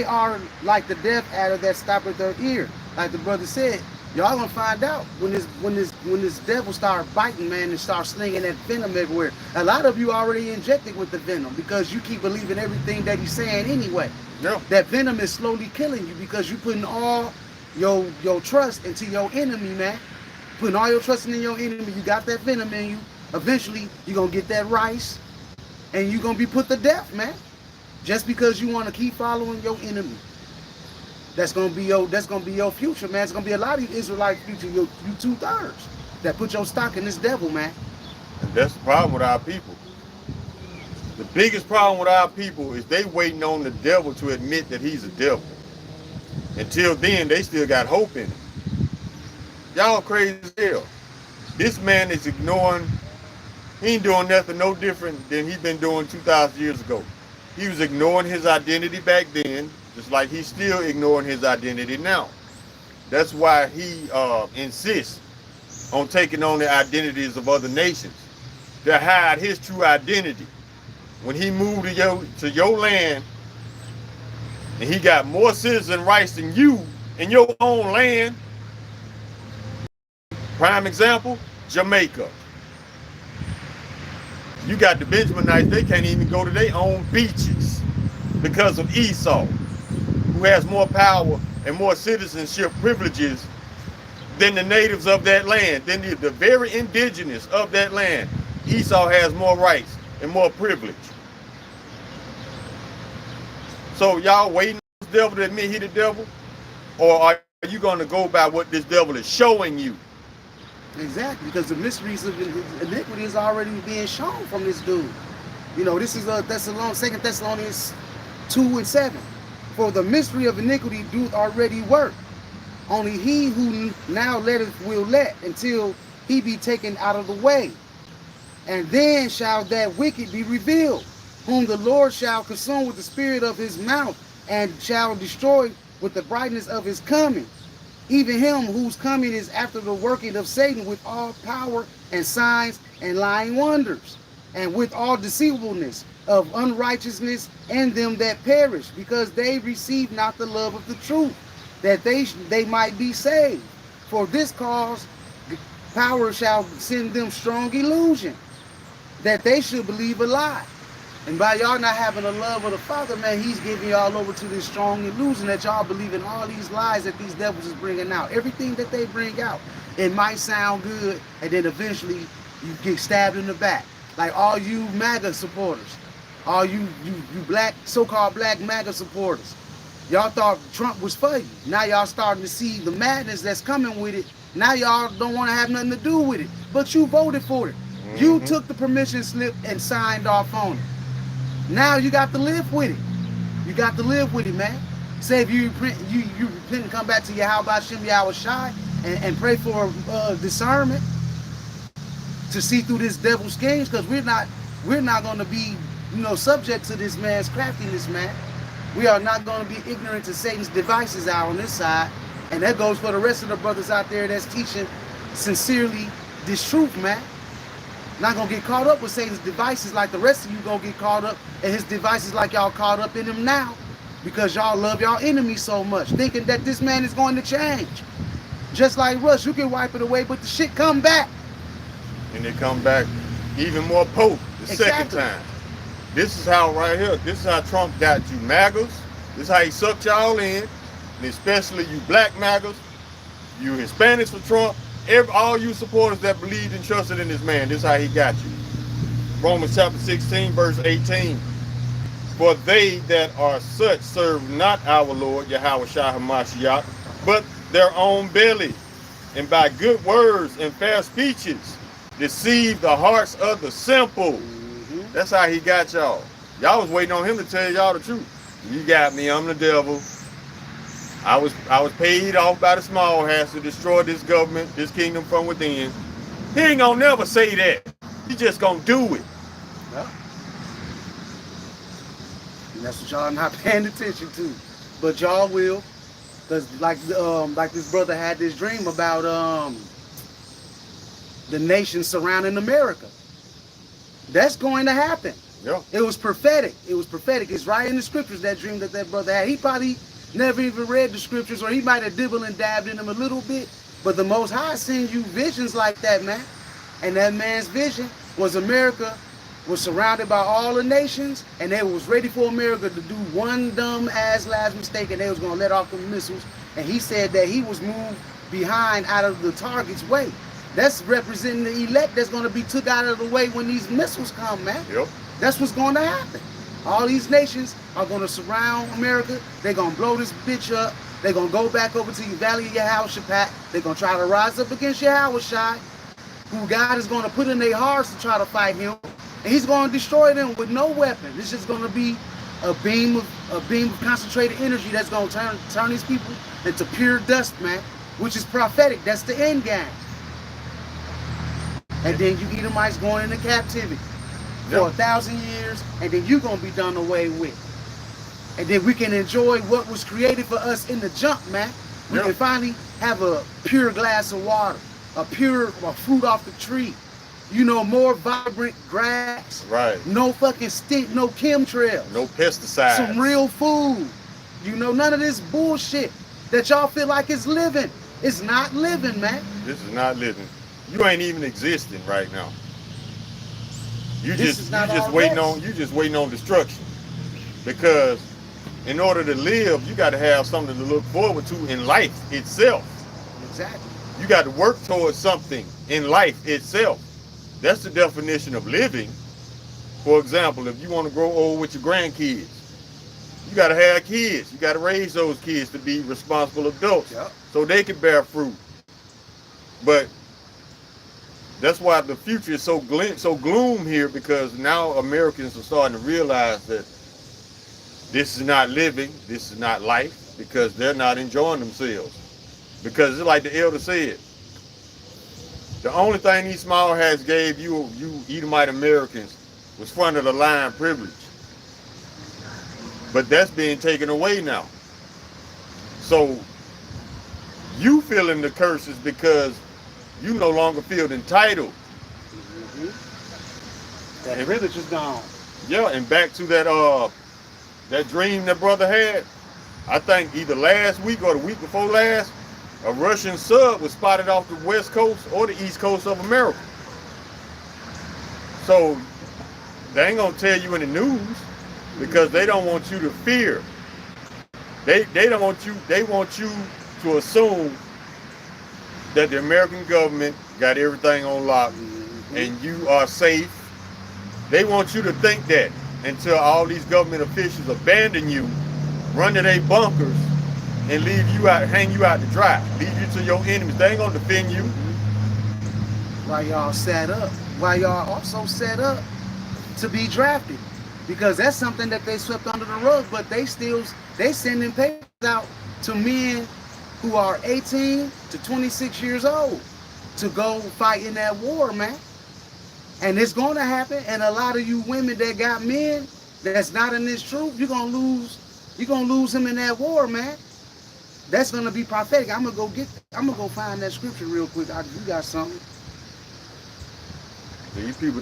are like the deaf adder that stoppeth their ear. Like the brother said, y'all gonna find out when this devil start biting, man, and start slinging that venom everywhere. A lot of you already injected with the venom because you keep believing everything that he's saying anyway. Yeah. That venom is slowly killing you because you're putting all your trust into your enemy, man. Putting all your trust in your enemy, you got that venom in you. Eventually, you're gonna get that rice, and you're gonna be put to death, man. Just because you want to keep following your enemy. That's gonna be your future, man. It's gonna be a lot of you Israelite future, you 2/3 that put your stock in this devil, man. And that's the problem with our people. The biggest problem with our people is they waiting on the devil to admit that he's a devil. Until then, they still got hope in it. Y'all crazy as hell. This man is ignoring, he ain't doing nothing no different than he's been doing 2,000 years ago. He was ignoring his identity back then, just like he's still ignoring his identity now. That's why he insists on taking on the identities of other nations to hide his true identity. When he moved to your land and he got more citizen rights than you in your own land, prime example, Jamaica. You got the Benjaminites, they can't even go to their own beaches because of Esau, who has more power and more citizenship privileges than the natives of that land, than the very indigenous of that land. Esau has more rights and more privilege. So y'all waiting on this devil to admit he the devil? Or are you going to go by what this devil is showing you? Exactly, because the mysteries of iniquity is already being shown from this dude. You know, this is 2 Thessalonians 2:7. For the mystery of iniquity doth already work. Only he who now letteth will let until he be taken out of the way. And then shall that wicked be revealed, whom the Lord shall consume with the spirit of his mouth, and shall destroy with the brightness of his coming. Even him whose coming is after the working of Satan with all power and signs and lying wonders, and with all deceivableness of unrighteousness in them that perish, because they receive not the love of the truth, that they might be saved. For this cause power shall send them strong illusion, that they should believe a lie. And by y'all not having the love of the Father, man, he's giving y'all over to this strong illusion that y'all believe in all these lies that these devils is bringing out. Everything that they bring out, it might sound good, and then eventually you get stabbed in the back. Like all you MAGA supporters, all you black, so-called black MAGA supporters, y'all thought Trump was for you. Now y'all starting to see the madness that's coming with it. Now y'all don't want to have nothing to do with it, but you voted for it. You took the permission slip and signed off on it. Now you got to live with it. You got to live with it, man. Say if you repent and come back to Yahweh Hashem Yahweh Shai and pray for discernment to see through this devil's schemes, because we're not going to be, subject to this man's craftiness, man. We are not going to be ignorant to Satan's devices out on this side, and that goes for the rest of the brothers out there that's teaching sincerely this truth, man. Not gonna get caught up with Satan's devices like the rest of you gonna get caught up in his devices like y'all caught up in him now, because y'all love y'all enemies so much, thinking that this man is going to change. Just like Rush, you can wipe it away, but the shit come back. And they come back even more potent the second time. This is how right here, this is how Trump got you MAGAs. This is how he sucked y'all in, and especially you black MAGAs, you Hispanics for Trump, all you supporters that believed and trusted in this man. This is how he got you. Romans chapter 16, verse 18. For they that are such serve not our Lord, Yahweh Shai HaMashiach, but their own belly, and by good words and fair speeches deceive the hearts of the simple. That's how he got y'all. Y'all was waiting on him to tell y'all the truth. You got me, I'm the devil. I was paid off by the small hats to destroy this government, this kingdom from within. He ain't gonna never say that. He just gonna do it. Yeah. And that's what y'all not paying attention to. But y'all will. Because like this brother had this dream about the nation surrounding America. That's going to happen. Yeah. It was prophetic. It was prophetic. It's right in the scriptures, that dream that brother had. He probably never even read the scriptures, or he might have dibbled and dabbed in them a little bit. But the Most High sends you visions like that, man. And that man's vision was America was surrounded by all the nations, and they was ready for America to do one dumb ass last mistake, and they was going to let off the missiles. And he said that he was moved behind out of the target's way. That's representing the elect that's going to be took out of the way when these missiles come, man. Yep. That's what's going to happen. All these nations are going to surround America. They're going to blow this bitch up. They're going to go back over to the Valley of Yahushua. They're going to try to rise up against Yahushua, who God is going to put in their hearts to try to fight him. And he's going to destroy them with no weapon. It's just going to be a beam of concentrated energy that's going to turn these people into pure dust, man, which is prophetic. That's the end game. And then you Edomites going into captivity for 1,000 years, and then you're going to be done away with. And then we can enjoy what was created for us in the jump, man. We can finally have a pure glass of water, a fruit off the tree. You know, more vibrant grass. Right. No fucking stink, no chemtrails. No pesticides. Some real food. You know, none of this bullshit that y'all feel like is living. It's not living, man. This is not living. You ain't even existing right now. You just waiting on destruction. Because in order to live, you got to have something to look forward to in life itself. Exactly. You got to work towards something in life itself. That's the definition of living. For example, if you want to grow old with your grandkids, you got to have kids. You got to raise those kids to be responsible adults, yep, so they can bear fruit. But that's why the future is so gloom here, because now Americans are starting to realize that this is not living, this is not life, because they're not enjoying themselves. Because it's like the elder said, the only thing these small hats gave you Edomite Americans was front of the line privilege. But that's being taken away now. So you feeling the curses because you no longer feel entitled. Mm-hmm. That privilege is gone. Yeah, and back to that dream that brother had, I think either last week or the week before last, a Russian sub was spotted off the west coast or the east coast of America. So they ain't gonna tell you in the news because they don't want you to fear. They don't want you. They want you to assume that the American government got everything on lock, mm-hmm, and you are safe. They want you to think that until all these government officials abandon you, run to their bunkers, and leave you out, hang you out to dry, leave you to your enemies. They ain't gonna defend you. Why y'all set up? Why y'all also set up to be drafted? Because that's something that they swept under the rug, but they sending papers out to men who are 18 to 26 years old to go fight in that war, man. And it's gonna happen. And a lot of you women that got men that's not in this truth, you're gonna lose him in that war, man. That's gonna be prophetic. I'm gonna go find that scripture real quick. You got something? These people,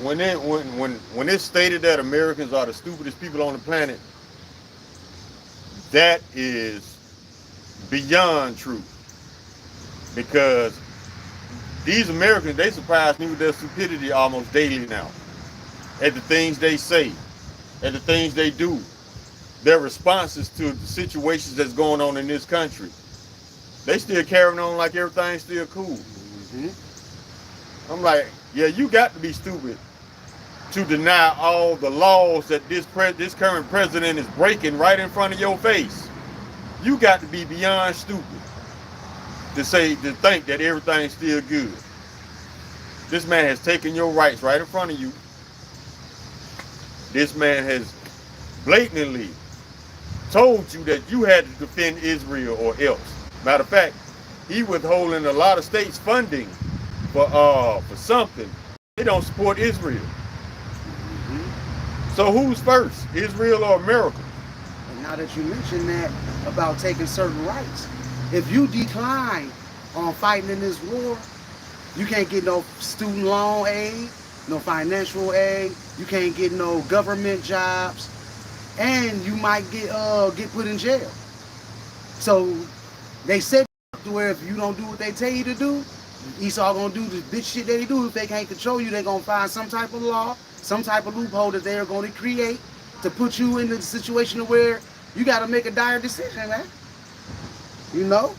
when it's stated that Americans are the stupidest people on the planet, that is beyond true. Because these Americans, they surprise me with their stupidity almost daily now. At the things they say, at the things they do, their responses to the situations that's going on in this country. They still carrying on like everything's still cool. Mm-hmm. I'm like, yeah, you got to be stupid to deny all the laws that this current president is breaking right in front of your face. You got to be beyond stupid to think that everything's still good. This man has taken your rights right in front of you. This man has blatantly told you that you had to defend Israel or else. Matter of fact, he withholding a lot of states' funding for something. They don't support Israel. Mm-hmm. So who's first, Israel or America? And now that you mention that about taking certain rights, if you decline on fighting in this war, you can't get no student loan aid, no financial aid, you can't get no government jobs, and you might get put in jail. So they said to where if you don't do what they tell you to do, Esau gonna do the bitch shit they do. If they can't control you, they're gonna find some type of law, some type of loophole that they're gonna create to put you in the situation where you gotta make a dire decision, man. You know?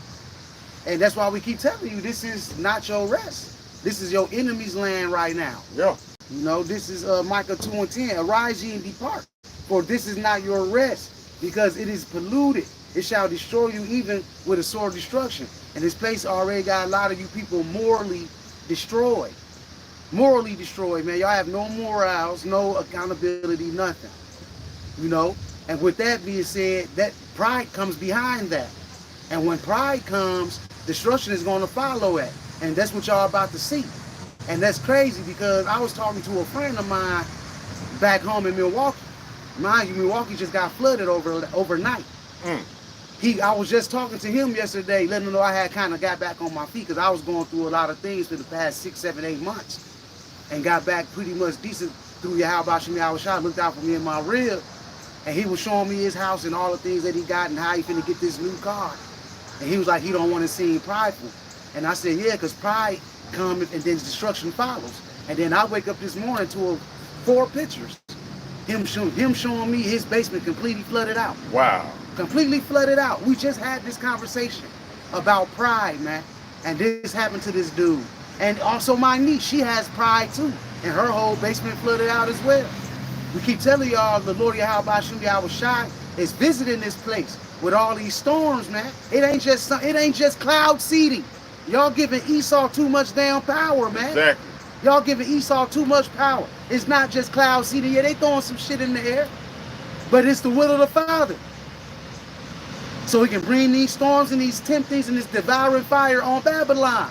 And that's why we keep telling you, this is not your rest. This is your enemy's land right now. Yeah. You know, this is Micah 2:10. Arise ye and depart, for this is not your rest, because it is polluted. It shall destroy you even with a sword of destruction. And this place already got a lot of you people morally destroyed. Morally destroyed, man. Y'all have no morals, no accountability, nothing. You know? And with that being said, that pride comes behind that. And when pride comes, destruction is going to follow it. And that's what y'all about to see. And that's crazy, because I was talking to a friend of mine back home in Milwaukee. Mind you, Milwaukee just got flooded overnight. I was just talking to him yesterday, letting him know I had kind of got back on my feet because I was going through a lot of things for the past 6, 7, 8 months, and got back pretty much decent through Yahweh Shem Yahweh Shai. Looked out for me in my rib, and he was showing me his house and all the things that he got and how he finna get this new car. And he was like, he don't want to seem prideful. And I said, yeah, because pride comes and then destruction follows. And then I wake up this morning to 4 pictures. Him showing me his basement completely flooded out. Wow. Completely flooded out. We just had this conversation about pride, man. And this happened to this dude. And also my niece, she has pride too. And her whole basement flooded out as well. We keep telling y'all the Lord Yahweh Shem Yahweh Shai is visiting this place with all these storms, man. It ain't just cloud seeding. Y'all giving Esau too much damn power, man. Exactly. Y'all giving Esau too much power. It's not just cloud seeding. Yeah, they throwing some shit in the air. But it's the will of the Father. So he can bring these storms and these temptings and this devouring fire on Babylon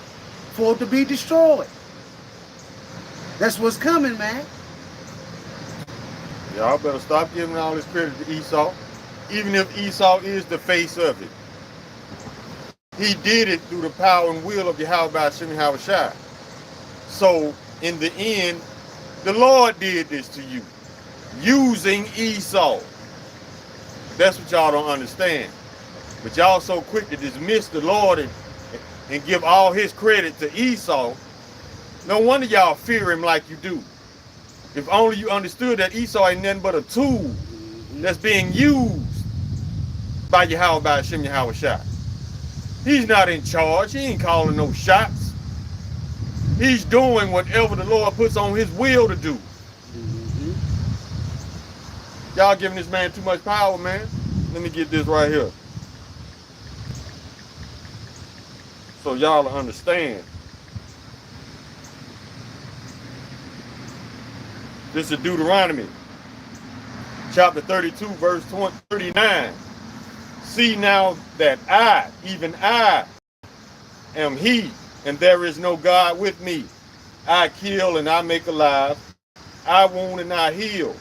for it to be destroyed. That's what's coming, man. Y'all better stop giving all this credit to Esau. Even if Esau is the face of it. He did it through the power and will of Yahweh Shem Yahweh Shai. So, in the end, the Lord did this to you, using Esau. That's what y'all don't understand. But y'all so quick to dismiss the Lord and give all his credit to Esau. No wonder y'all fear him like you do. If only you understood that Esau ain't nothing but a tool that's being used by Yahweh Shem Yahweh Shai. He's not in charge. He ain't calling no shots. He's doing whatever the Lord puts on his will to do. Y'all giving this man too much power, man. Let me get this right here. So y'all understand. This is Deuteronomy, chapter 32, verse 39. See now that I, even I, am he, and there is no God with me. I kill and I make alive. I wound and I heal.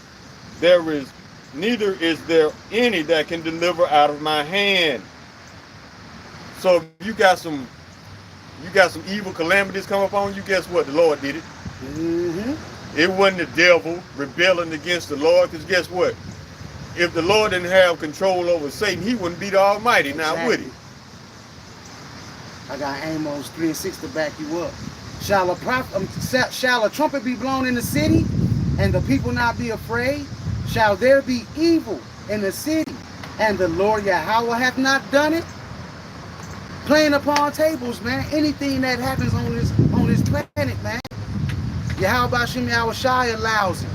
Neither is there any that can deliver out of my hand. So if you got some evil calamities come upon you, guess what? The Lord did it. It wasn't the devil rebelling against the Lord, because guess what? If the Lord didn't have control over Satan, he wouldn't be the Almighty, now would he? I got Amos 3:6 to back you up. Shall a trumpet be blown in the city, and the people not be afraid? Shall there be evil in the city, and the Lord Yahweh hath not done it? Playing upon tables, man. Anything that happens on this planet, man, Yahweh Shem Yahweh Shai allows it.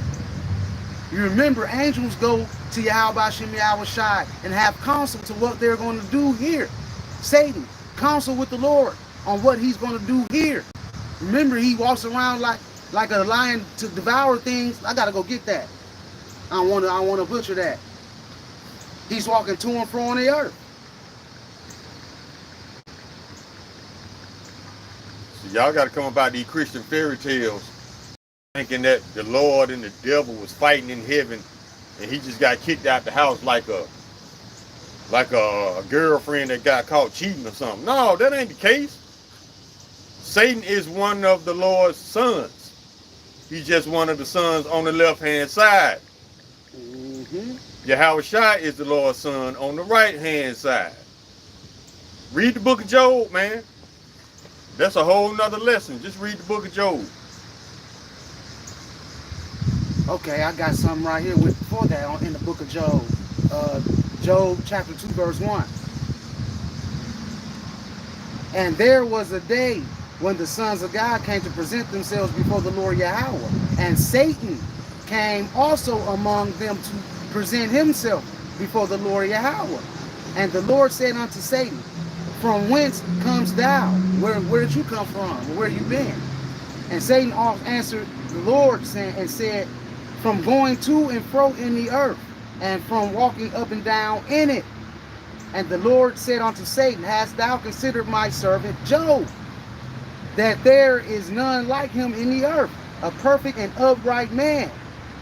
You remember, angels go to Yahweh Shem Yahweh Shai and have counsel to what they're going to do here. Satan, counsel with the Lord on what he's going to do here. Remember, he walks around like a lion to devour things. I got to go get that. I want to butcher that. He's walking to and fro on the earth. So y'all got to come about these Christian fairy tales, thinking that the Lord and the devil was fighting in heaven, and he just got kicked out the house like a girlfriend that got caught cheating or something. No, that ain't the case. Satan is one of the Lord's sons. He's just one of the sons on the left-hand side. Yahweh Shai is the Lord's son on the right-hand side. Read the book of Job, man. That's a whole nother lesson. Just read the book of Job. Okay, I got something right here before that in the book of Job. Job chapter 2, verse 1. And there was a day when the sons of God came to present themselves before the Lord Yahweh. And Satan came also among them to present himself before the Lord Yahweh. And the Lord said unto Satan, from whence comes thou? Where did you come from? Where you been? And Satan answered the Lord and said, from going to and fro in the earth, and from walking up and down in it. And the Lord said unto Satan, hast thou considered my servant Job, that there is none like him in the earth, a perfect and upright man,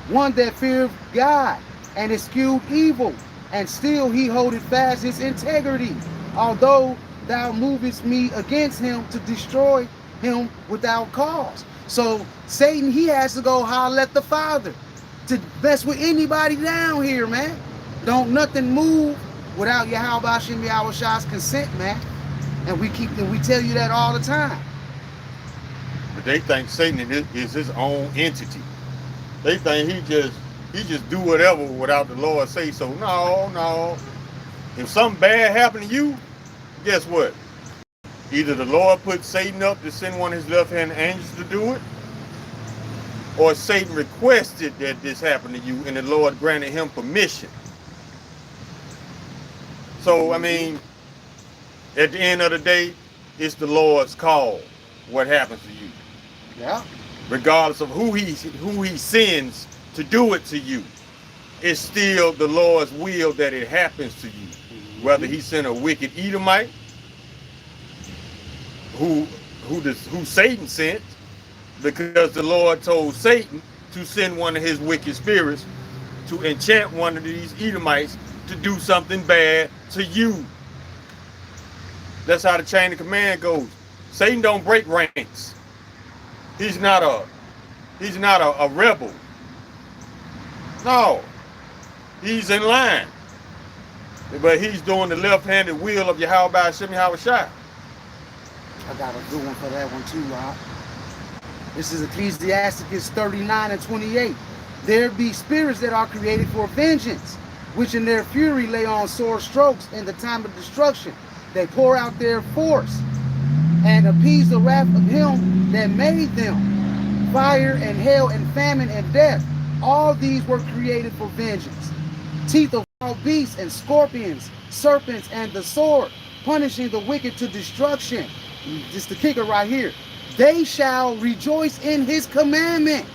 one that feareth God, and eschewed evil, and still he holdeth fast his integrity, although thou movest me against him to destroy him without cause. So Satan, he has to go holler at the Father to mess with anybody down here, man. Don't nothing move without Yahweh Hashem Yahweh's consent, man. And we tell you that all the time. But they think Satan is his own entity. They think he just do whatever without the Lord say so. No. If something bad happened to you, guess what? Either the Lord put Satan up to send one of his left-hand angels to do it, or Satan requested that this happen to you and the Lord granted him permission. So, I mean, at the end of the day, it's the Lord's call what happens to you. Yeah. Regardless of who he sends to do it to you, it's still the Lord's will that it happens to you. Whether he sent a wicked Edomite, who Satan sent, because the Lord told Satan to send one of his wicked spirits to enchant one of these Edomites to do something bad to you. That's how the chain of command goes. Satan don't break ranks. He's not a rebel. No. He's in line. But he's doing the left-handed will of Yahweh Hashem Yahushua. I got a good one for that one too, Rob. This is Ecclesiasticus 39 and 28. There be spirits that are created for vengeance, which in their fury lay on sore strokes in the time of destruction. They pour out their force and appease the wrath of him that made them. Fire and hail and famine and death, all these were created for vengeance. Teeth of wild beasts and scorpions, serpents and the sword, punishing the wicked to destruction. Just the kicker right here. They shall rejoice in his commandment,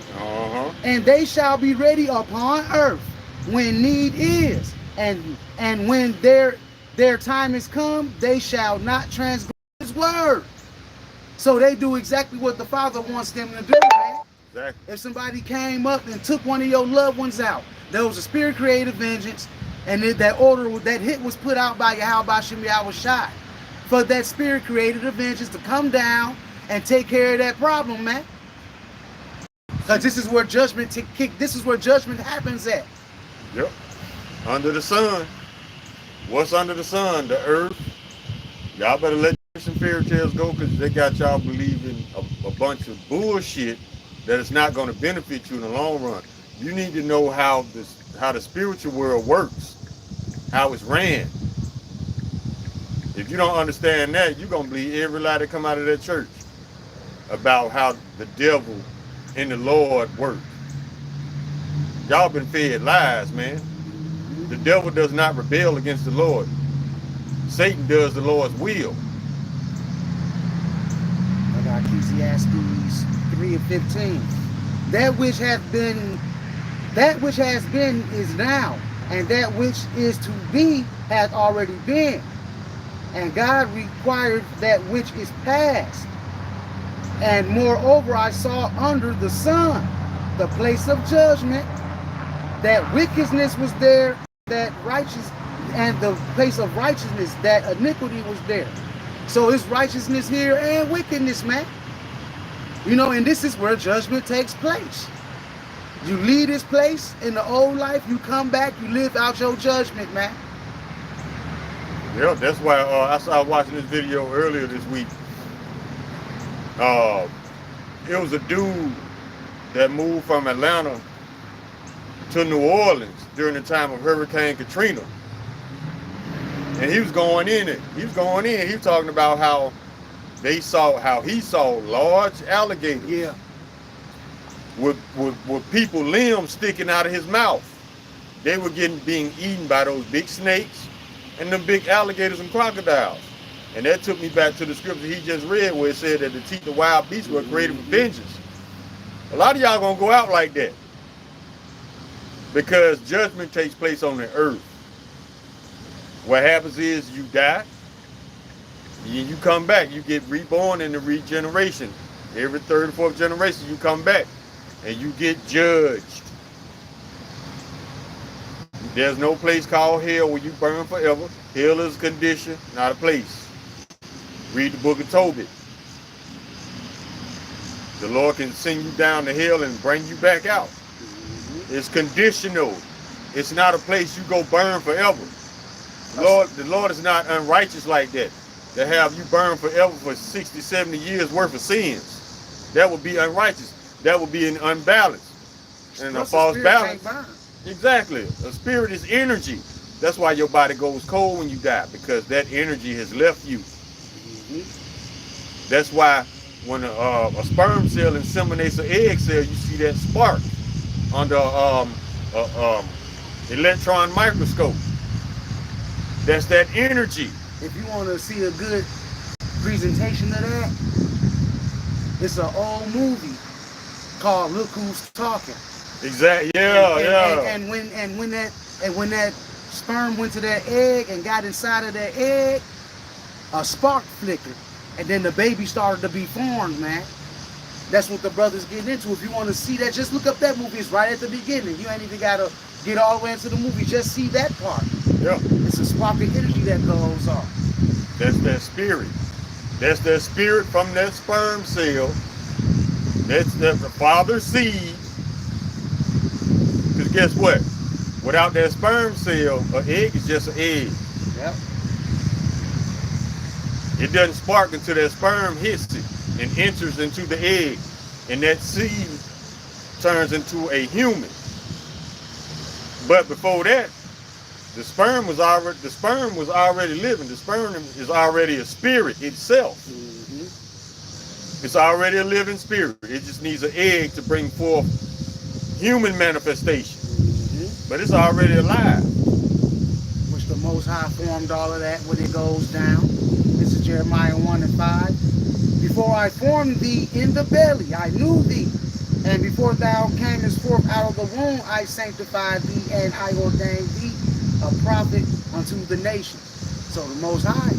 and they shall be ready upon earth when need is, and when their time is come, they shall not transgress his word. So they do exactly what the Father wants them to do, man. Exactly. If somebody came up and took one of your loved ones out, there was a spirit created vengeance, and that hit was put out by Yahweh Hashem Yahushua for that spirit created vengeance to come down and take care of that problem, man. Because this is where judgment happens at. Yep. Under the sun. What's under the sun? The earth. Y'all better let some fairy tales go, because they got y'all believing a bunch of bullshit that it's not going to benefit you in the long run. You need to know how the spiritual world works, how it's ran. If you don't understand that, you're going to believe every lie that come out of that church about how the devil and the Lord work. Y'all been fed lies, man. The devil does not rebel against the Lord. Satan does the Lord's will. I got Ecclesiastes 3 and 15. That which has been is now, and that which is to be hath already been. And God required that which is past. And moreover, I saw under the sun the place of judgment, that wickedness was there, that righteous, and the place of righteousness, that iniquity was there. So it's righteousness here and wickedness, man. You know, and this is where judgment takes place. You leave this place in the old life, you come back, you live out your judgment, man. Yeah, that's why I started watching this video earlier this week. It was a dude that moved from Atlanta to New Orleans during the time of Hurricane Katrina. And he was going in it. He was talking about how he saw large alligators. Yeah. With people limbs sticking out of his mouth. They were being eaten by those big snakes and them big alligators and crocodiles. And that took me back to the scripture he just read, where it said that the teeth of wild beasts were created for vengeance. A lot of y'all gonna go out like that, because judgment takes place on the earth. What happens is you die, and you come back. You get reborn in the regeneration. Every third or fourth generation, you come back, and you get judged. You There's no place called hell where you burn forever. Hell is a condition, not a place. Read the book of Tobit. The Lord can send you down to hell and bring you back out. It's conditional. It's not a place you go burn forever. The Lord is not unrighteous like that. To have you burn forever for 60, 70 years worth of sins. That would be unrighteous. That would be an unbalance. And a false balance. Exactly. A spirit is energy. That's why your body goes cold when you die, because that energy has left you. That's why when a sperm cell inseminates an egg cell, you see that spark under electron microscope. That's that energy. If you want to see a good presentation of that, it's an old movie called Look Who's Talking. Exactly. Yeah, and when that sperm went to that egg and got inside of that egg, a spark flickered, and then the baby started to be formed, man. That's what the brother's getting into. If you want to see that, just look up that movie. It's right at the beginning. You ain't even got to get all the way into the movie. Just see that part. Yeah. It's a spark of energy that goes on. That's that spirit. That's that spirit from that sperm cell. That's the father's seed. Because guess what? Without that sperm cell, an egg is just an egg. Yep. It doesn't spark until that sperm hits it and enters into the egg. And that seed turns into a human. But before that, the sperm was already living. The sperm is already a spirit itself. It's already a living spirit. It just needs an egg to bring forth human manifestation. But it's already alive. Which the Most High formed all of that when it goes down. This is Jeremiah 1:5. Before I formed thee in the belly, I knew thee. And before thou camest forth out of the womb, I sanctified thee, and I ordained thee a prophet unto the nations. So the Most High,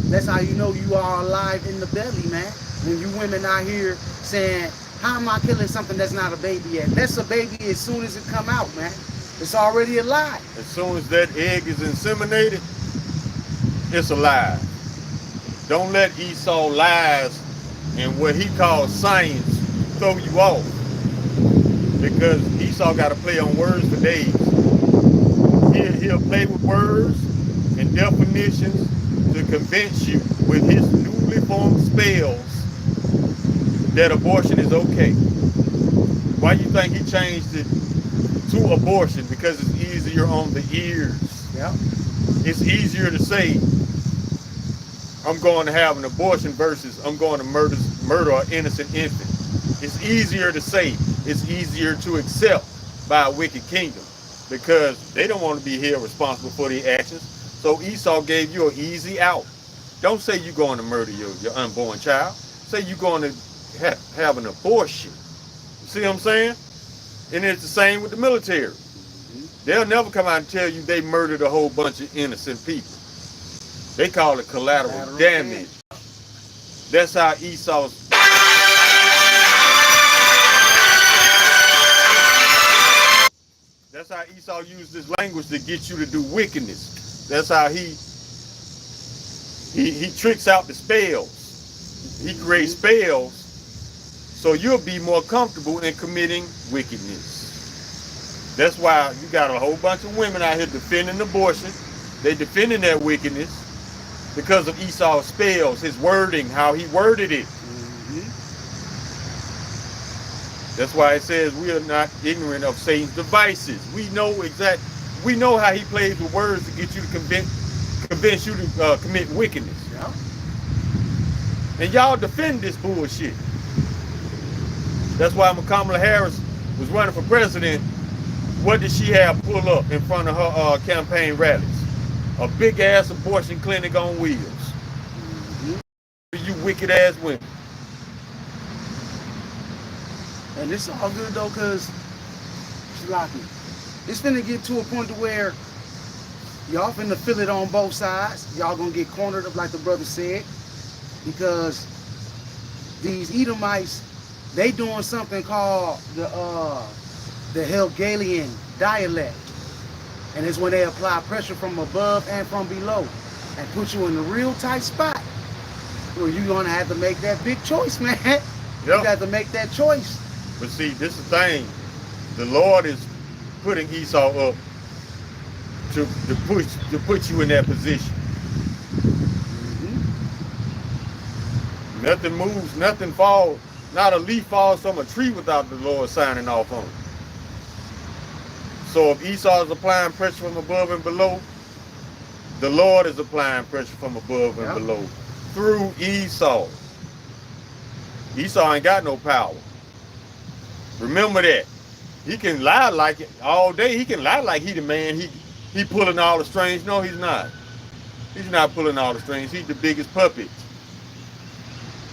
that's how you know you are alive in the belly, man. When you women out here saying, how am I killing something that's not a baby yet? That's a baby as soon as it come out, man. It's already alive. As soon as that egg is inseminated, it's alive. Don't let Esau lies and what he calls science throw you off. Because Esau got to play on words for days. He'll play with words and definitions to convince you with his newly formed spells that abortion is okay. Why you think he changed it to abortion? Because it's easier on the ears. Yeah. It's easier to say, I'm going to have an abortion versus I'm going to murder an innocent infant. It's easier to say. It's easier to accept by a wicked kingdom because they don't want to be held responsible for their actions. So Esau gave you an easy out. Don't say you're going to murder your unborn child. Say you're going to have an abortion. You see what I'm saying? And it's the same with the military. They'll never come out and tell you they murdered a whole bunch of innocent people. They call it collateral damage. That's how Esau's... That's how Esau used this language to get you to do wickedness. That's how he tricks out the spells. He creates spells so you'll be more comfortable in committing wickedness. That's why you got a whole bunch of women out here defending abortion. They defending that wickedness because of Esau's spells, his wording, how he worded it. That's why it says we are not ignorant of Satan's devices. We know how he plays with words to get you to convince you to commit wickedness. Yeah. And y'all defend this bullshit. That's why when Kamala Harris was running for president, what did she have pull up in front of her campaign rallies? A big ass abortion clinic on wheels. You wicked ass women. And it's all good though, cause it's finna get to a point to where y'all finna feel it on both sides. Y'all gonna get cornered up like the brother said, because these Edomites, they doing something called the Hegelian dialect. And it's when they apply pressure from above and from below and put you in a real tight spot where you're going to have to make that big choice, man. You got to make that choice. But see, this is the thing. The Lord is putting Esau up to put you in that position. Nothing moves, nothing falls. Not a leaf falls from a tree without the Lord signing off on it. So if Esau is applying pressure from above and below, the Lord is applying pressure from above and below through Esau. Esau ain't got no power. Remember that. He can lie like it all day. He can lie like he the man. He pulling all the strings. No, he's not. He's not pulling all the strings. He's the biggest puppet.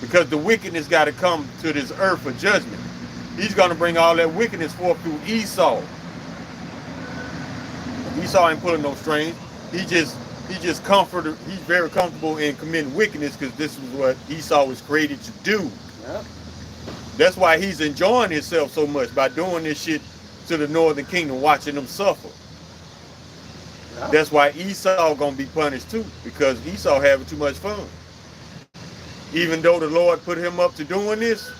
Because the wickedness got to come to this earth for judgment. He's going to bring all that wickedness forth through Esau. Esau ain't pulling no strings. He just comforted. He's very comfortable in committing wickedness because this is what Esau was created to do. Yep. That's why he's enjoying himself so much by doing this shit to the northern kingdom, watching them suffer. Yep. That's why Esau gonna be punished too, because Esau having too much fun. Even though the Lord put him up to doing this,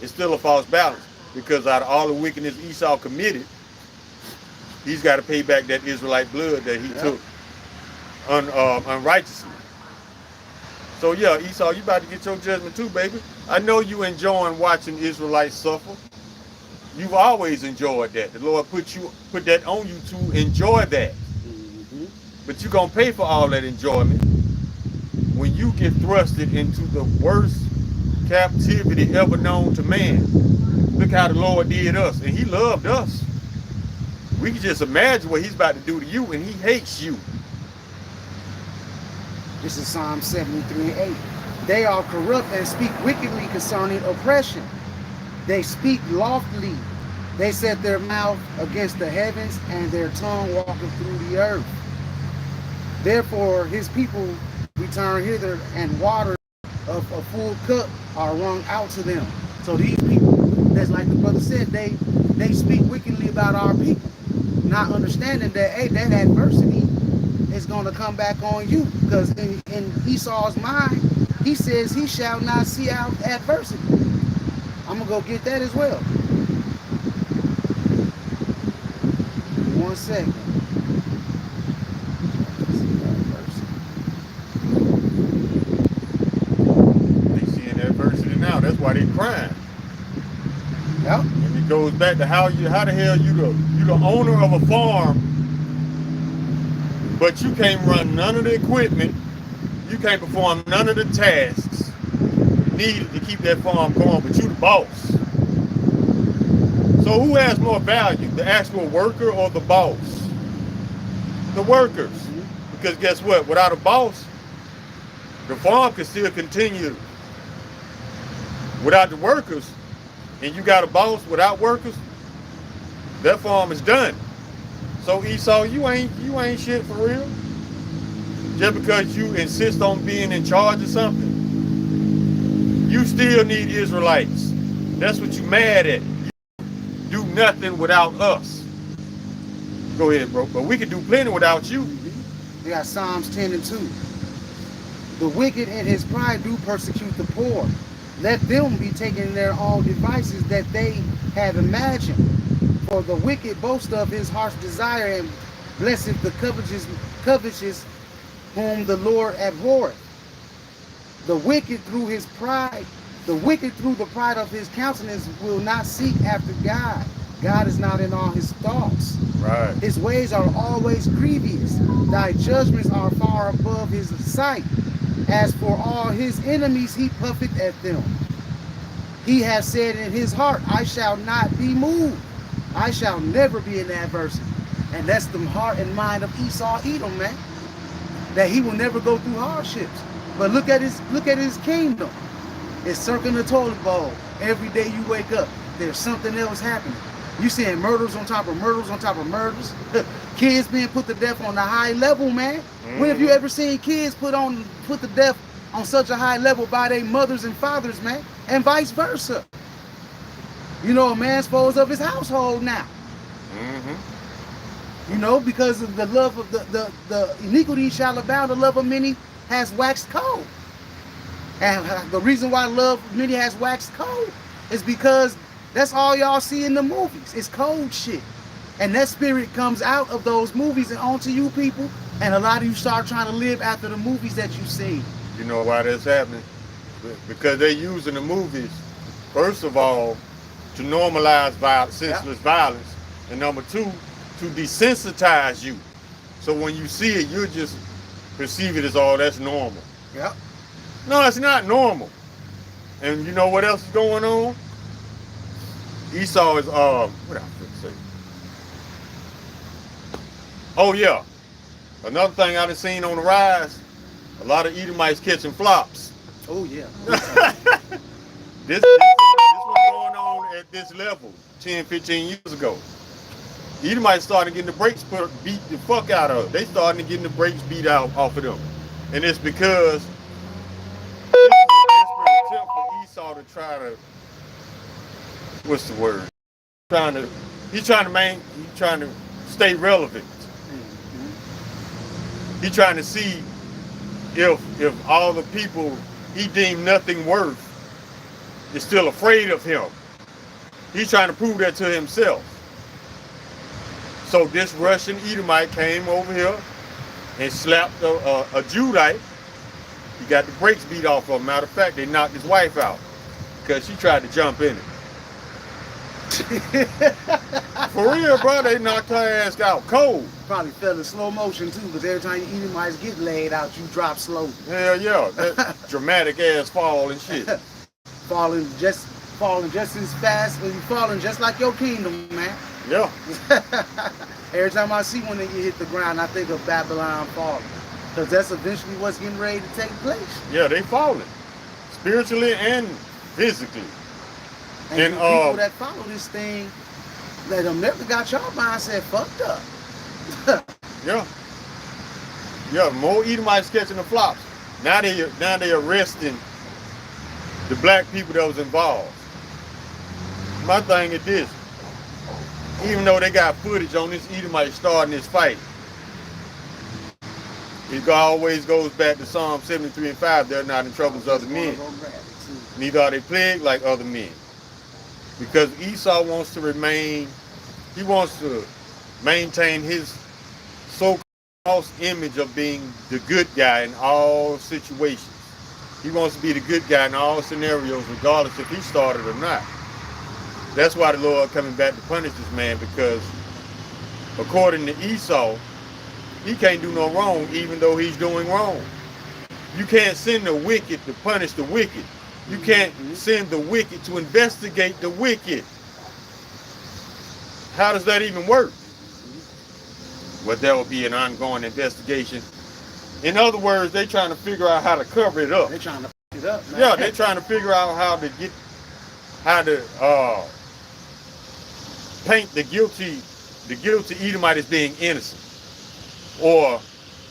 it's still a false balance, because out of all the wickedness Esau committed, he's got to pay back that Israelite blood that he took unrighteously. So yeah, Esau, you about to get your judgment too, baby. I know you enjoying watching Israelites suffer. You've always enjoyed that. The Lord put that on you to enjoy that. Mm-hmm. But you're gonna pay for all that enjoyment when you get thrusted into the worst captivity ever known to man. Look how the Lord did us, and he loved us. We can just imagine what he's about to do to you, and he hates you. This is Psalm 73:8. They are corrupt and speak wickedly concerning oppression. They speak loftily. They set their mouth against the heavens, and their tongue walketh through the earth. Therefore his people return hither, and water of a full cup are wrung out to them. So these people, that's like the brother said, they speak wickedly about our people, not understanding that, hey, that adversity is going to come back on you, because in Esau's mind, he says he shall not see out adversity. I'm going to go get that as well. 1 second. They seeing adversity now. That's why they crying. Yep. And it goes back to how the hell you the owner of a farm, but you can't run none of the equipment, you can't perform none of the tasks needed to keep that farm going, but you the boss. So who has more value, the actual worker or the boss? The workers. Because guess what? Without a boss, the farm can still continue. Without the workers, and you got a boss without workers, that farm is done. So Esau, you ain't shit for real. Just because you insist on being in charge of something, you still need Israelites. That's what you mad at. You do nothing without us. Go ahead, bro. But we can do plenty without you. We got Psalms 10:2. The wicked in his pride do persecute the poor. Let them be taken in their own devices that they have imagined. For the wicked boast of his heart's desire, and blesseth the covetous whom the Lord abhorreth. The wicked through his pride, the wicked through the pride of his countenance will not seek after God. God is not in all his thoughts. Right. His ways are always grievous. Thy judgments are far above his sight. As for all his enemies, he puffeth at them. He has said in his heart, I shall not be moved. I shall never be in adversity. And that's the heart and mind of Esau Edom, man. That he will never go through hardships. But look at his kingdom. It's circling the toilet bowl. Every day you wake up, there's something else happening. You seeing murders on top of murders on top of murders. Kids being put to death on a high level, man. When have you ever seen kids put to death on such a high level by their mothers and fathers, man? And vice versa. You know, a man's foes of his household now. You know, because of the love of the iniquity shall abound, the love of many has waxed cold. And the reason why love of many has waxed cold is because that's all y'all see in the movies. It's cold shit. And that spirit comes out of those movies and onto you people. And a lot of you start trying to live after the movies that you see. You know why that's happening? Because they're using the movies, first of all, to normalize senseless violence, and number two, to desensitize you. So when you see it, you just perceive it as, oh, that's normal. Yep. No, it's not normal. And you know what else is going on? Esau is, what I was say? Oh yeah, another thing I've seen on the rise, a lot of Edomites catching flops. Oh yeah. This was going on at this level 10, 15 years ago. Edomites started getting the brakes beat the fuck out of. They started getting the brakes beat out off of them. And it's because this is a desperate attempt for Esau to try to, what's the word? He's trying to stay relevant. He's trying to see if all the people he deemed nothing worth is still afraid of him. He's trying to prove that to himself. So this Russian Edomite came over here and slapped a Judite. He got the brakes beat off of him. Matter of fact, they knocked his wife out because she tried to jump in it. For real, bro, they knocked her ass out cold. Probably fell in slow motion too, because every time you Edomites get laid out, you drop slow. Hell yeah, that dramatic ass fall and shit. falling just as fast, and you falling just like your kingdom, man. Yeah. Every time I see one that you hit the ground, I think of Babylon falling, because that's eventually what's getting ready to take place. Yeah, they falling, spiritually and physically. And the people that follow this thing, that America got your mindset fucked up. Yeah. Yeah, more Edomites catching the flops. Now they arresting the black people that was involved. My thing is this. Even though they got footage on this Edomite starting this fight, it always goes back to Psalm 73 and 5, they're not in trouble as other men. Neither are they plagued like other men. Because Esau wants to maintain his so-called false image of being the good guy in all situations. He wants to be the good guy in all scenarios, regardless if he started or not. That's why the Lord coming back to punish this man, because according to Esau, he can't do no wrong even though he's doing wrong. You can't send the wicked to punish the wicked. You can't send the wicked to investigate the wicked. How does that even work? Well, there will be an ongoing investigation. In other words, they're trying to figure out how to cover it up. They're trying to fuck it up, man. Yeah, they're trying to figure out how to paint the guilty Edomite as being innocent, or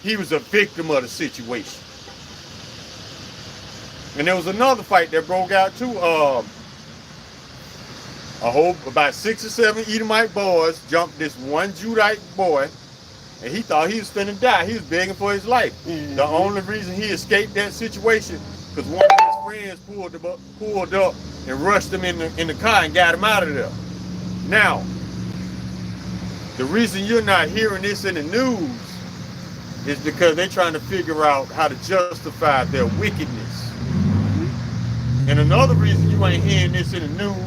he was a victim of the situation. And there was another fight that broke out too. About 6 or 7 Edomite boys jumped this one Judite boy, and he thought he was finna die. He was begging for his life. Mm-hmm. The only reason he escaped that situation because one of his friends pulled up and rushed him in the car and got him out of there. Now, the reason you're not hearing this in the news is because they're trying to figure out how to justify their wickedness. And another reason you ain't hearing this in the news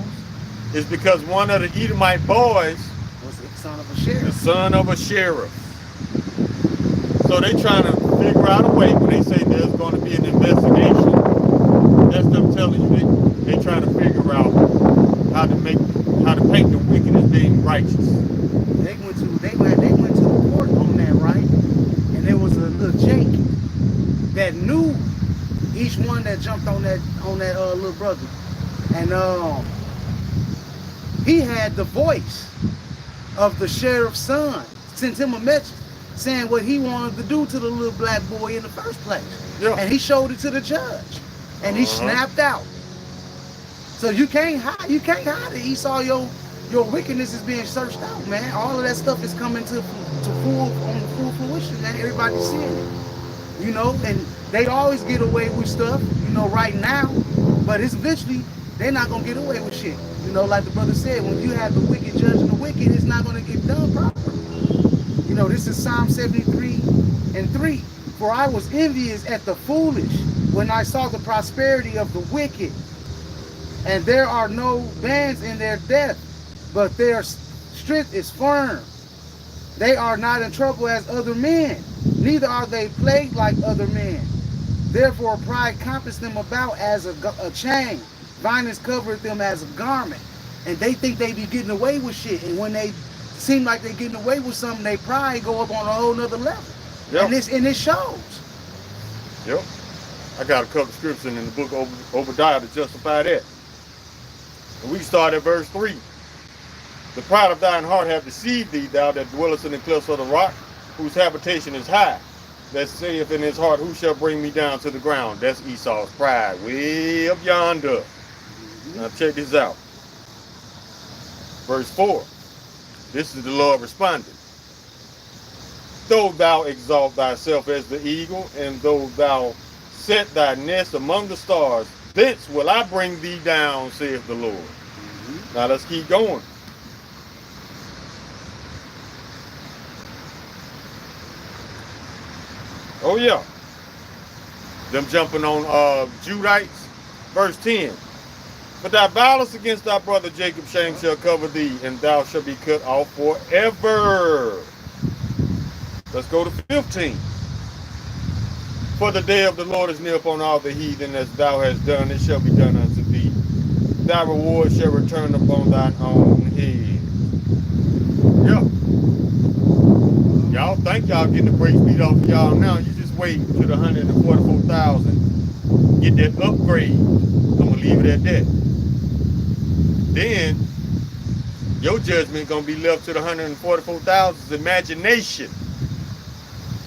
is because one of the Edomite boys was the son of a sheriff. The son of a sheriff. So they trying to figure out a way when they say there's going to be an investigation. That's them telling you they trying to figure out how to paint the wicked as being righteous. They went to the court on that, right? And there was a little Jake that knew each one that jumped on that little brother, and he had the voice of the sheriff's son. Sent him a message saying what he wanted to do to the little black boy in the first place. Yeah. And he showed it to the judge, and he snapped out. So you can't hide it. Esau, your wickedness is being searched out, man. All of that stuff is coming to to full fruition, man. Everybody's seeing it. You know, and they always get away with stuff, you know, right now, but it's eventually they're not gonna get away with shit. You know, like the brother said, when you have the wicked judging the wicked, it's not gonna get done properly. You know, this is Psalm 73:3. For I was envious at the foolish when I saw the prosperity of the wicked, and there are no bands in their death, but their strength is firm. They are not in trouble as other men, neither are they plagued like other men. Therefore pride compassed them about as a chain, violence covered them as a garment. And they think they be getting away with shit, and when they seem like they're getting away with something, they pride go up on a whole nother level. Yep. And it shows. Yep. I got a couple scriptures in the book of Obadiah to justify that. And we start at verse 3. The pride of thine heart hath deceived thee, thou that dwellest in the clefts of the rock, whose habitation is high, that saith in his heart, who shall bring me down to the ground? That's Esau's pride, way up yonder. Now check this out. Verse 4. This is the Lord responding. Though thou exalt thyself as the eagle, and though thou set thy nest among the stars, thence will I bring thee down, saith the Lord. Now let's keep going. Oh yeah. Them jumping on Judites. Verse 10. But thy violence against thy brother Jacob, shame shall cover thee, and thou shalt be cut off forever. Let's go to 15. For the day of the Lord is near upon all the heathen, as thou hast done, it shall be done unto thee. Thy reward shall return upon thine own head. Yeah. Y'all think y'all getting the brakes beat off of y'all now. You just wait to the 144,000. Get that upgrade. I'm going to leave it at that. Then, your judgment going to be left to the 144,000's imagination.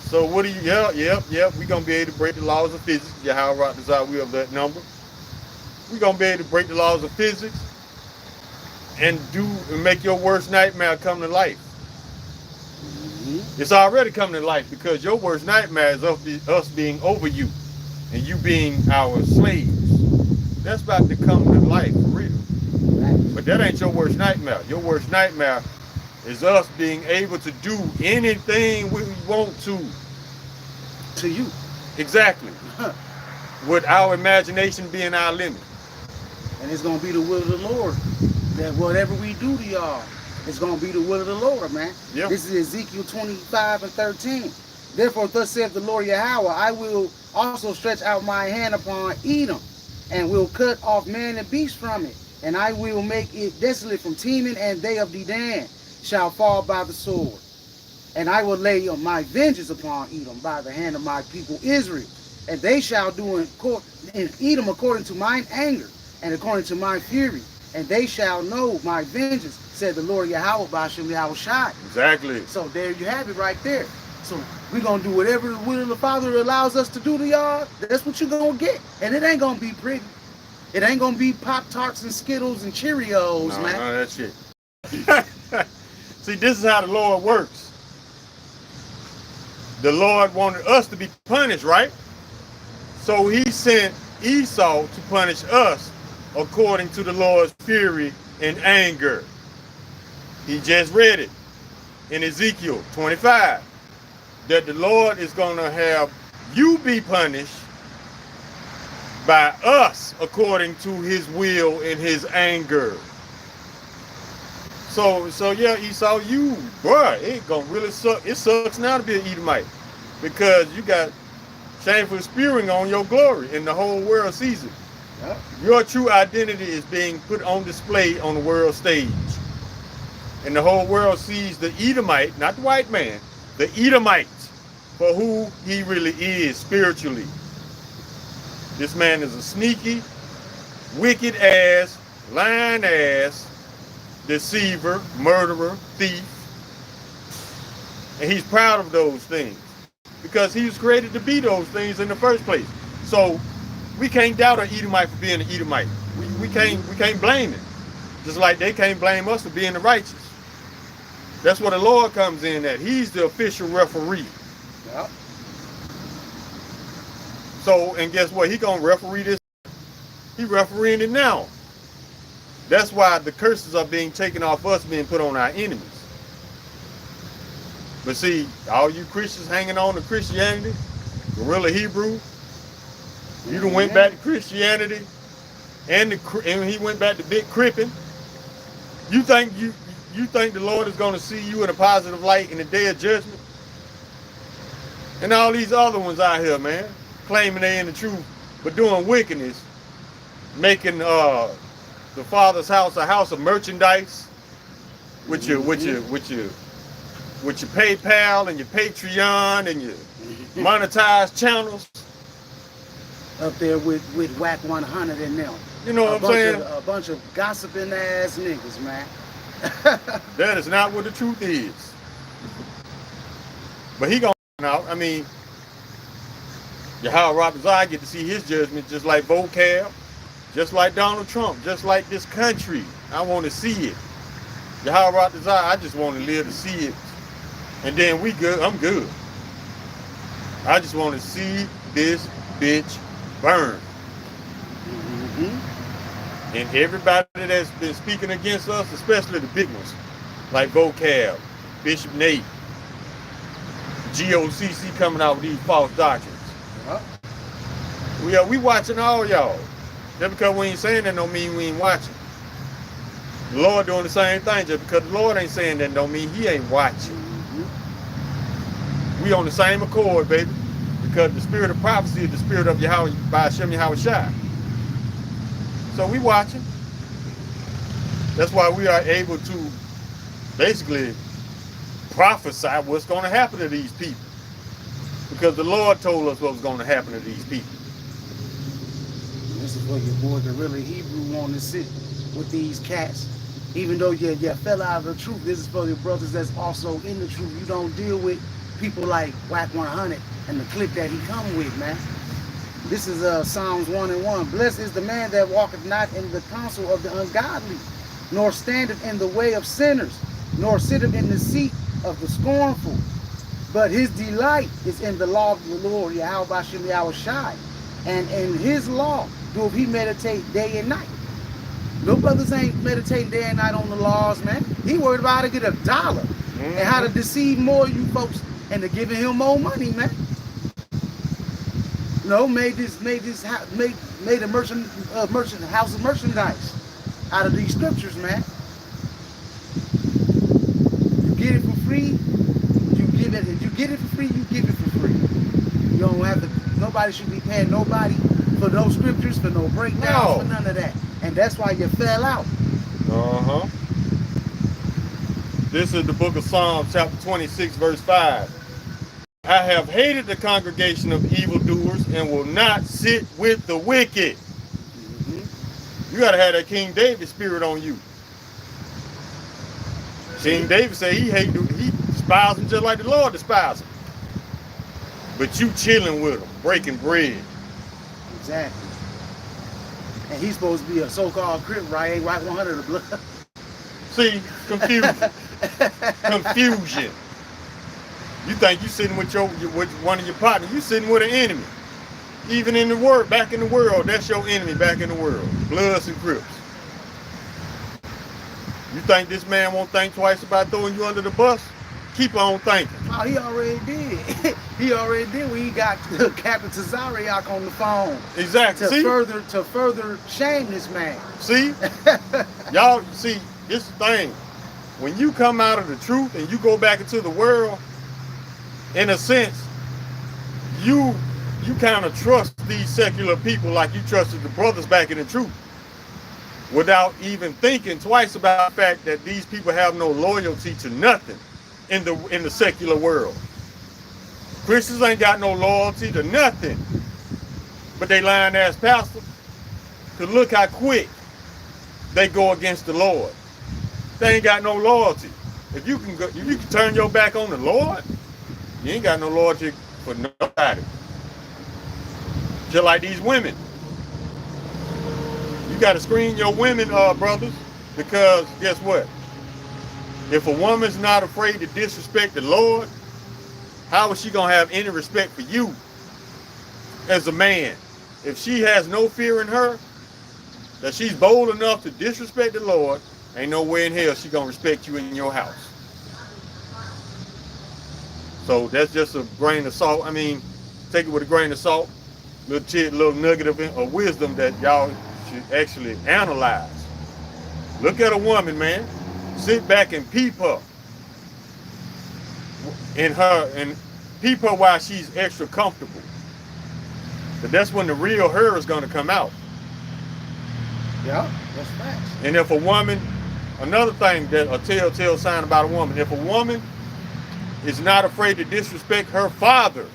So what do you, yep, we're going to be able to break the laws of physics. Yahweh rock desire we of that number. We're going to be able to break the laws of physics and make your worst nightmare come to life. It's already coming to life because your worst nightmare is us being over you and you being our slaves. That's about to come to life for real. But that ain't your worst nightmare. Your worst nightmare is us being able to do anything we want to. To you. Exactly. With our imagination being our limit. And it's going to be the will of the Lord that whatever we do to y'all, it's going to be the will of the Lord, man. Yep. This is Ezekiel 25:13. Therefore, thus saith the Lord Yahweh, I will also stretch out my hand upon Edom, and will cut off man and beast from it. And I will make it desolate from Teman, and they of Dedan shall fall by the sword. And I will lay my vengeance upon Edom by the hand of my people Israel. And they shall do in Edom according to mine anger, and according to my fury. And they shall know my vengeance, said the Lord Yahweh Ba'ashem Yahushai. Exactly. So there you have it right there. So we're going to do whatever the will of the Father allows us to do to y'all. That's what you're going to get. And it ain't going to be pretty. It ain't going to be Pop-Tarts and Skittles and Cheerios, man. No, that shit. See, this is how the Lord works. The Lord wanted us to be punished, right? So he sent Esau to punish us according to the Lord's fury and anger. He just read it in Ezekiel 25, that the Lord is going to have you be punished by us according to his will and his anger. So yeah, Esau, you, bruh, it gonna really suck. It sucks now to be an Edomite because you got shameful spewing on your glory and the whole world sees it. Yep. Your true identity is being put on display on the world stage. And the whole world sees the Edomite, not the white man, the Edomite for who he really is spiritually. This man is a sneaky, wicked ass, lying ass, deceiver, murderer, thief. And he's proud of those things because he was created to be those things in the first place. So we can't doubt an Edomite for being an Edomite. We can't blame him. Just like they can't blame us for being the righteous. That's where the Lord comes in at. He's the official referee. Yep. So, and guess what? He gonna referee this. He refereeing it now. That's why the curses are being taken off us, being put on our enemies. But see, all you Christians hanging on to Christianity, Guerrilla Hebrew, you done went back to Christianity, and he went back to big cripping. You think the Lord is going to see you in a positive light in the day of judgment? And all these other ones out here, man, claiming they in the truth, but doing wickedness, making the Father's house a house of merchandise with your PayPal and your Patreon and your monetized channels. Up there with Whack 100 and them. You know what I'm saying? A bunch of gossiping ass niggas, man. That is not what the truth is. But he gonna out. I mean, Yahweh Rapazai get to see his judgment just like Vocab, just like Donald Trump, just like this country. I want to see it. Yahweh Rapazai, I just want to live to see it. And then we good. I'm good. I just want to see this bitch burn. Mm-hmm. And everybody that's been speaking against us, especially the big ones, like Vocab, Bishop Nate, GOCC coming out with these false doctrines. We watching all y'all. Just because we ain't saying that don't mean we ain't watching. The Lord doing the same thing. Just because the Lord ain't saying that don't mean he ain't watching. Mm-hmm. We on the same accord, baby. Because the spirit of prophecy is the spirit of Yahweh by Hashem Yahweh Shai. So we watching. That's why we are able to basically prophesy what's going to happen to these people. Because the Lord told us what was going to happen to these people. This is what your boy Guerrilla Hebrew want to sit with these cats. Even though you fell out of the truth, this is for your brothers that's also in the truth. You don't deal with people like Whack 100 and the clique that he come with, man. This is Psalms 1:1. Blessed is the man that walketh not in the counsel of the ungodly, nor standeth in the way of sinners, nor sitteth in the seat of the scornful. But his delight is in the law of the Lord, Yahweh Bashem Yahweh Shai. And in his law doeth he meditate day and night. No brothers ain't meditating day and night on the laws, man. He worried about how to get $1 and how to deceive more of you folks and to giving him more money, man. No, made a merchant house of merchandise out of these scriptures, man. You get it for free, you give it. If you get it for free, you give it for free. You don't have to. Nobody should be paying nobody for no scriptures, for no breakdowns, for none of that. And that's why you fell out. Uh-huh. This is the book of Psalms, chapter 26, verse 5. I have hated the congregation of evildoers and will not sit with the wicked. Mm-hmm. You got to have that King David spirit on you. King David said he despises them just like the Lord despises them. But you chilling with them, breaking bread. Exactly. And he's supposed to be a so-called Crip, right? Ain't right 100 of blood. See, confusion. Confusion. You think you sitting with with one of your partners, you sitting with an enemy. Even in the world, back in the world, that's your enemy back in the world. Bloods and Crips. You think this man won't think twice about throwing you under the bus? Keep on thinking. Oh, he already did. He already did when he got Captain Tazariak on the phone. Exactly. To further shame this man. See? Y'all, see, this is the thing. When you come out of the truth and you go back into the world, in a sense, you kind of trust these secular people like you trusted the brothers back in the truth, without even thinking twice about the fact that these people have no loyalty to nothing in the secular world. Christians ain't got no loyalty to nothing, but they lying ass pastor. Cause look how quick they go against the Lord. They ain't got no loyalty. If you can turn your back on the Lord, you ain't got no loyalty for nobody. Just like these women. You got to screen your women, brothers, because guess what? If a woman's not afraid to disrespect the Lord, how is she gonna have any respect for you as a man? If she has no fear in her, that she's bold enough to disrespect the Lord, ain't no way in hell she gonna respect you in your house. So that's just a grain of salt. I mean, take it with a grain of salt, little nugget of wisdom that y'all should actually analyze. Look at a woman, man. Sit back and peep her and peep her while she's extra comfortable. But that's when the real her is gonna come out. Yeah, that's facts. And if a woman, another thing that a telltale sign about a woman, if a woman is not afraid to disrespect her father,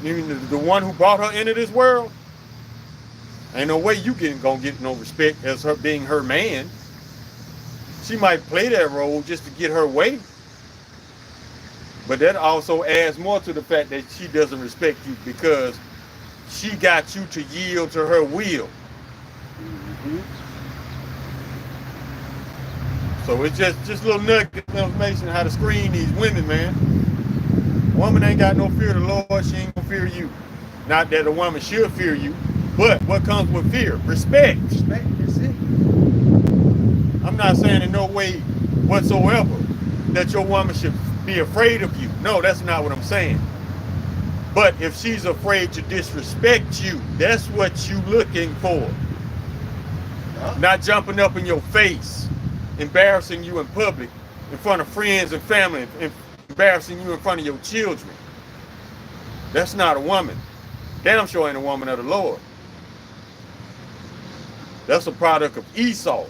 meaning the one who brought her into this world, ain't no way you gonna get no respect as her being her man. She might play that role just to get her way, but that also adds more to the fact that she doesn't respect you because she got you to yield to her will. Mm-hmm. So it's just little nugget of information how to screen these women, man. A woman ain't got no fear of the Lord, she ain't gonna fear you. Not that a woman should fear you, but what comes with fear? Respect. Respect, that's it. I'm not saying in no way whatsoever that your woman should be afraid of you. No, that's not what I'm saying. But if she's afraid to disrespect you, that's what you looking for. Yeah. Not jumping up in your face, embarrassing you in public, in front of friends and family, embarrassing you in front of your children. That's not a woman. Damn sure ain't a woman of the Lord. That's a product of Esau.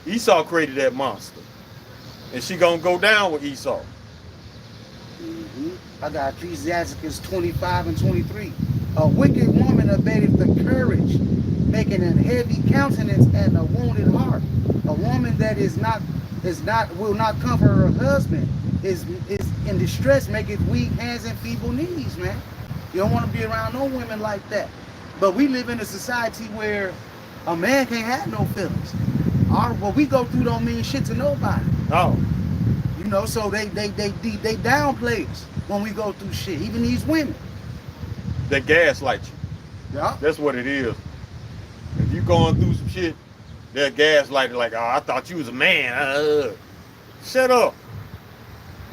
Esau created that monster. And she gonna go down with Esau. Mm-hmm. I got Ecclesiasticus 25 and 23. A wicked woman abated the courage, making a heavy countenance and a wounded heart. A woman that will not comfort her husband is in distress, maketh weak hands and feeble knees, man. You don't want to be around no women like that. But we live in a society where a man can't have no feelings. What we go through don't mean shit to nobody. No. You know, so they downplay us when we go through shit. Even these women. They gaslight you. Yeah. That's what it is. If you going through some shit, they're gaslighting like, oh, I thought you was a man. Shut up.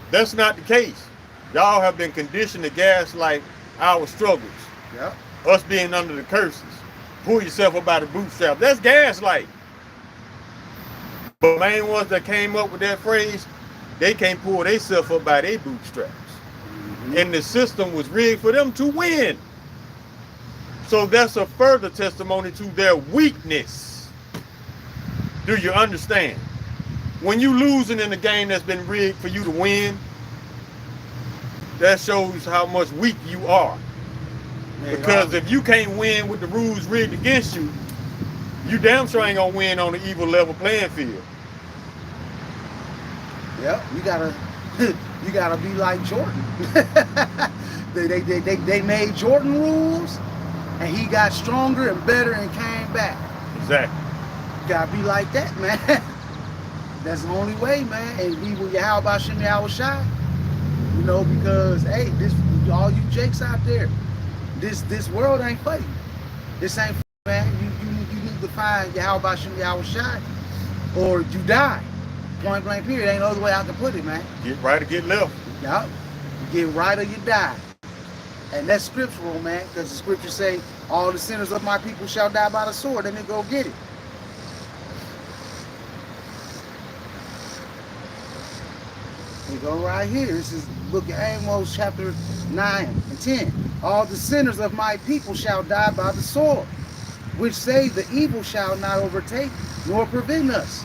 That's not the case. Y'all have been conditioned to gaslight our struggles. Yeah. Us being under the curses. Pull yourself up by the bootstrap. That's gaslight. But the main ones that came up with that phrase, they can't pull themselves up by their bootstraps. Mm-hmm. And the system was rigged for them to win. So that's a further testimony to their weakness. Do you understand? When you losing in a game that's been rigged for you to win, that shows how much weak you are. Because if you can't win with the rules rigged against you, you damn sure ain't gonna win on the evil level playing field. Yep, you gotta be like Jordan. they made Jordan rules, and he got stronger and better and came back. Exactly. You gotta be like that, man. That's the only way, man. And be with Yahweh Shem Yahweh Shai. You know, because hey, all you jakes out there, this world ain't for you. This ain't for you, man. You need to find Yahweh Shem Yahweh Shai, or you die. Point blank period. Ain't no other way I can put it, man. Get right or get left. Yep. You get right or you die. And that's scriptural, man, because the scriptures say, all the sinners of my people shall die by the sword. Let me go get it. We go right here. This is book of Amos, chapter 9 and 10. All the sinners of my people shall die by the sword, which say the evil shall not overtake nor prevent us.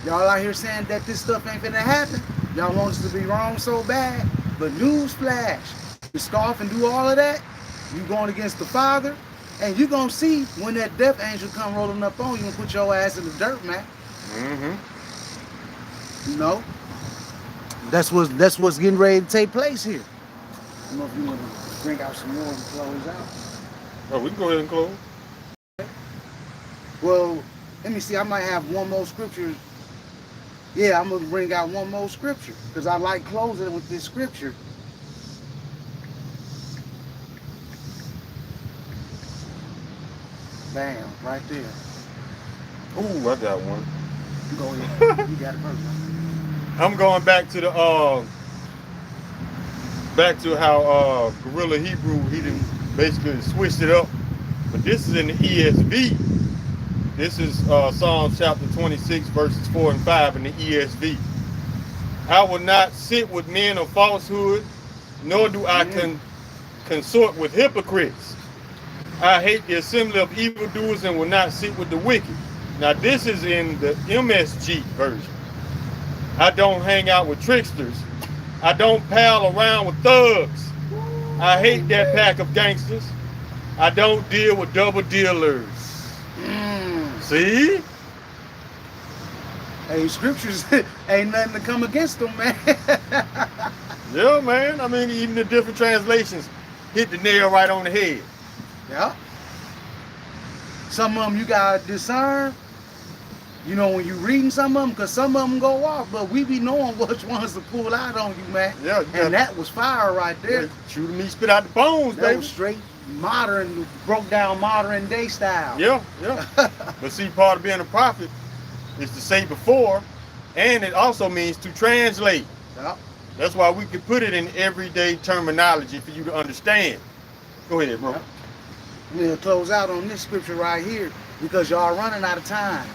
Y'all out here saying that this stuff ain't finna happen. Y'all want us to be wrong so bad. But news flash, you scoff and do all of that, you going against the Father, and you gonna see when that death angel come rolling up on you and put your ass in the dirt, man. Mm-hmm. You know? That's what's getting ready to take place here. I don't know if you want to bring out some more and close out. Oh, we can go ahead and close. Well, let me see. I might have one more scripture Yeah, I'm gonna bring out one more scripture because I like closing with this scripture. Bam, right there. Ooh, I got one. Go ahead. You got it first. Man. I'm going back to the back to how Gorilla Hebrew he didn't basically switched it up. But this is in the ESV. This is Psalm chapter 26, verses 4 and 5 in the ESV. I will not sit with men of falsehood, nor do I consort with hypocrites. I hate the assembly of evildoers and will not sit with the wicked. Now this is in the MSG version. I don't hang out with tricksters. I don't pal around with thugs. I hate that pack of gangsters. I don't deal with double dealers. See? Hey, scriptures ain't nothing to come against them, man. Yeah, man. I mean, even the different translations hit the nail right on the head. Yeah. Some of them you gotta discern. You know, when you reading some of them, because some of them go off, but we be knowing which ones to pull out on you, man. Yeah, and that was fire right there. Shoot me, spit out the bones, that baby. Was straight modern, broke down modern day style. Yeah, yeah. But see, part of being a prophet is to say before, and it also means to translate. Yeah. That's why we can put it in everyday terminology for you to understand. Go ahead, bro. Yeah. We'll close out on this scripture right here because y'all running out of time.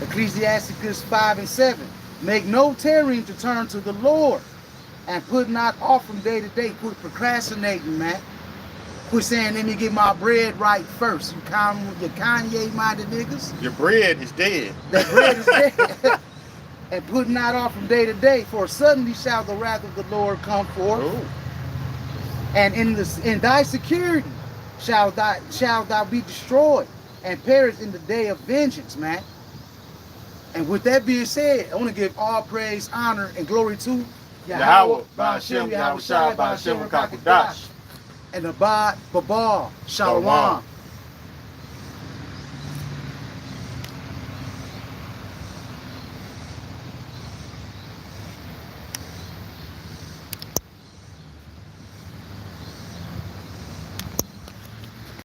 Ecclesiasticus 5 and 7. Make no tarrying to turn to the Lord, and put not off from day to day. Quit procrastinating, man. Quit saying, let me get my bread right first. You Kanye-minded niggas. Your bread is dead. That bread is dead. And put not off from day to day, for suddenly shall the wrath of the Lord come forth. Ooh. And in thy security shall thou be destroyed and perish in the day of vengeance, man. And with that being said, I want to give all praise, honor, and glory to Yahweh, Ba'ashem, Yahweh Shai, Ba'ashem, Rakakudash. and Abad Babal, Shalom.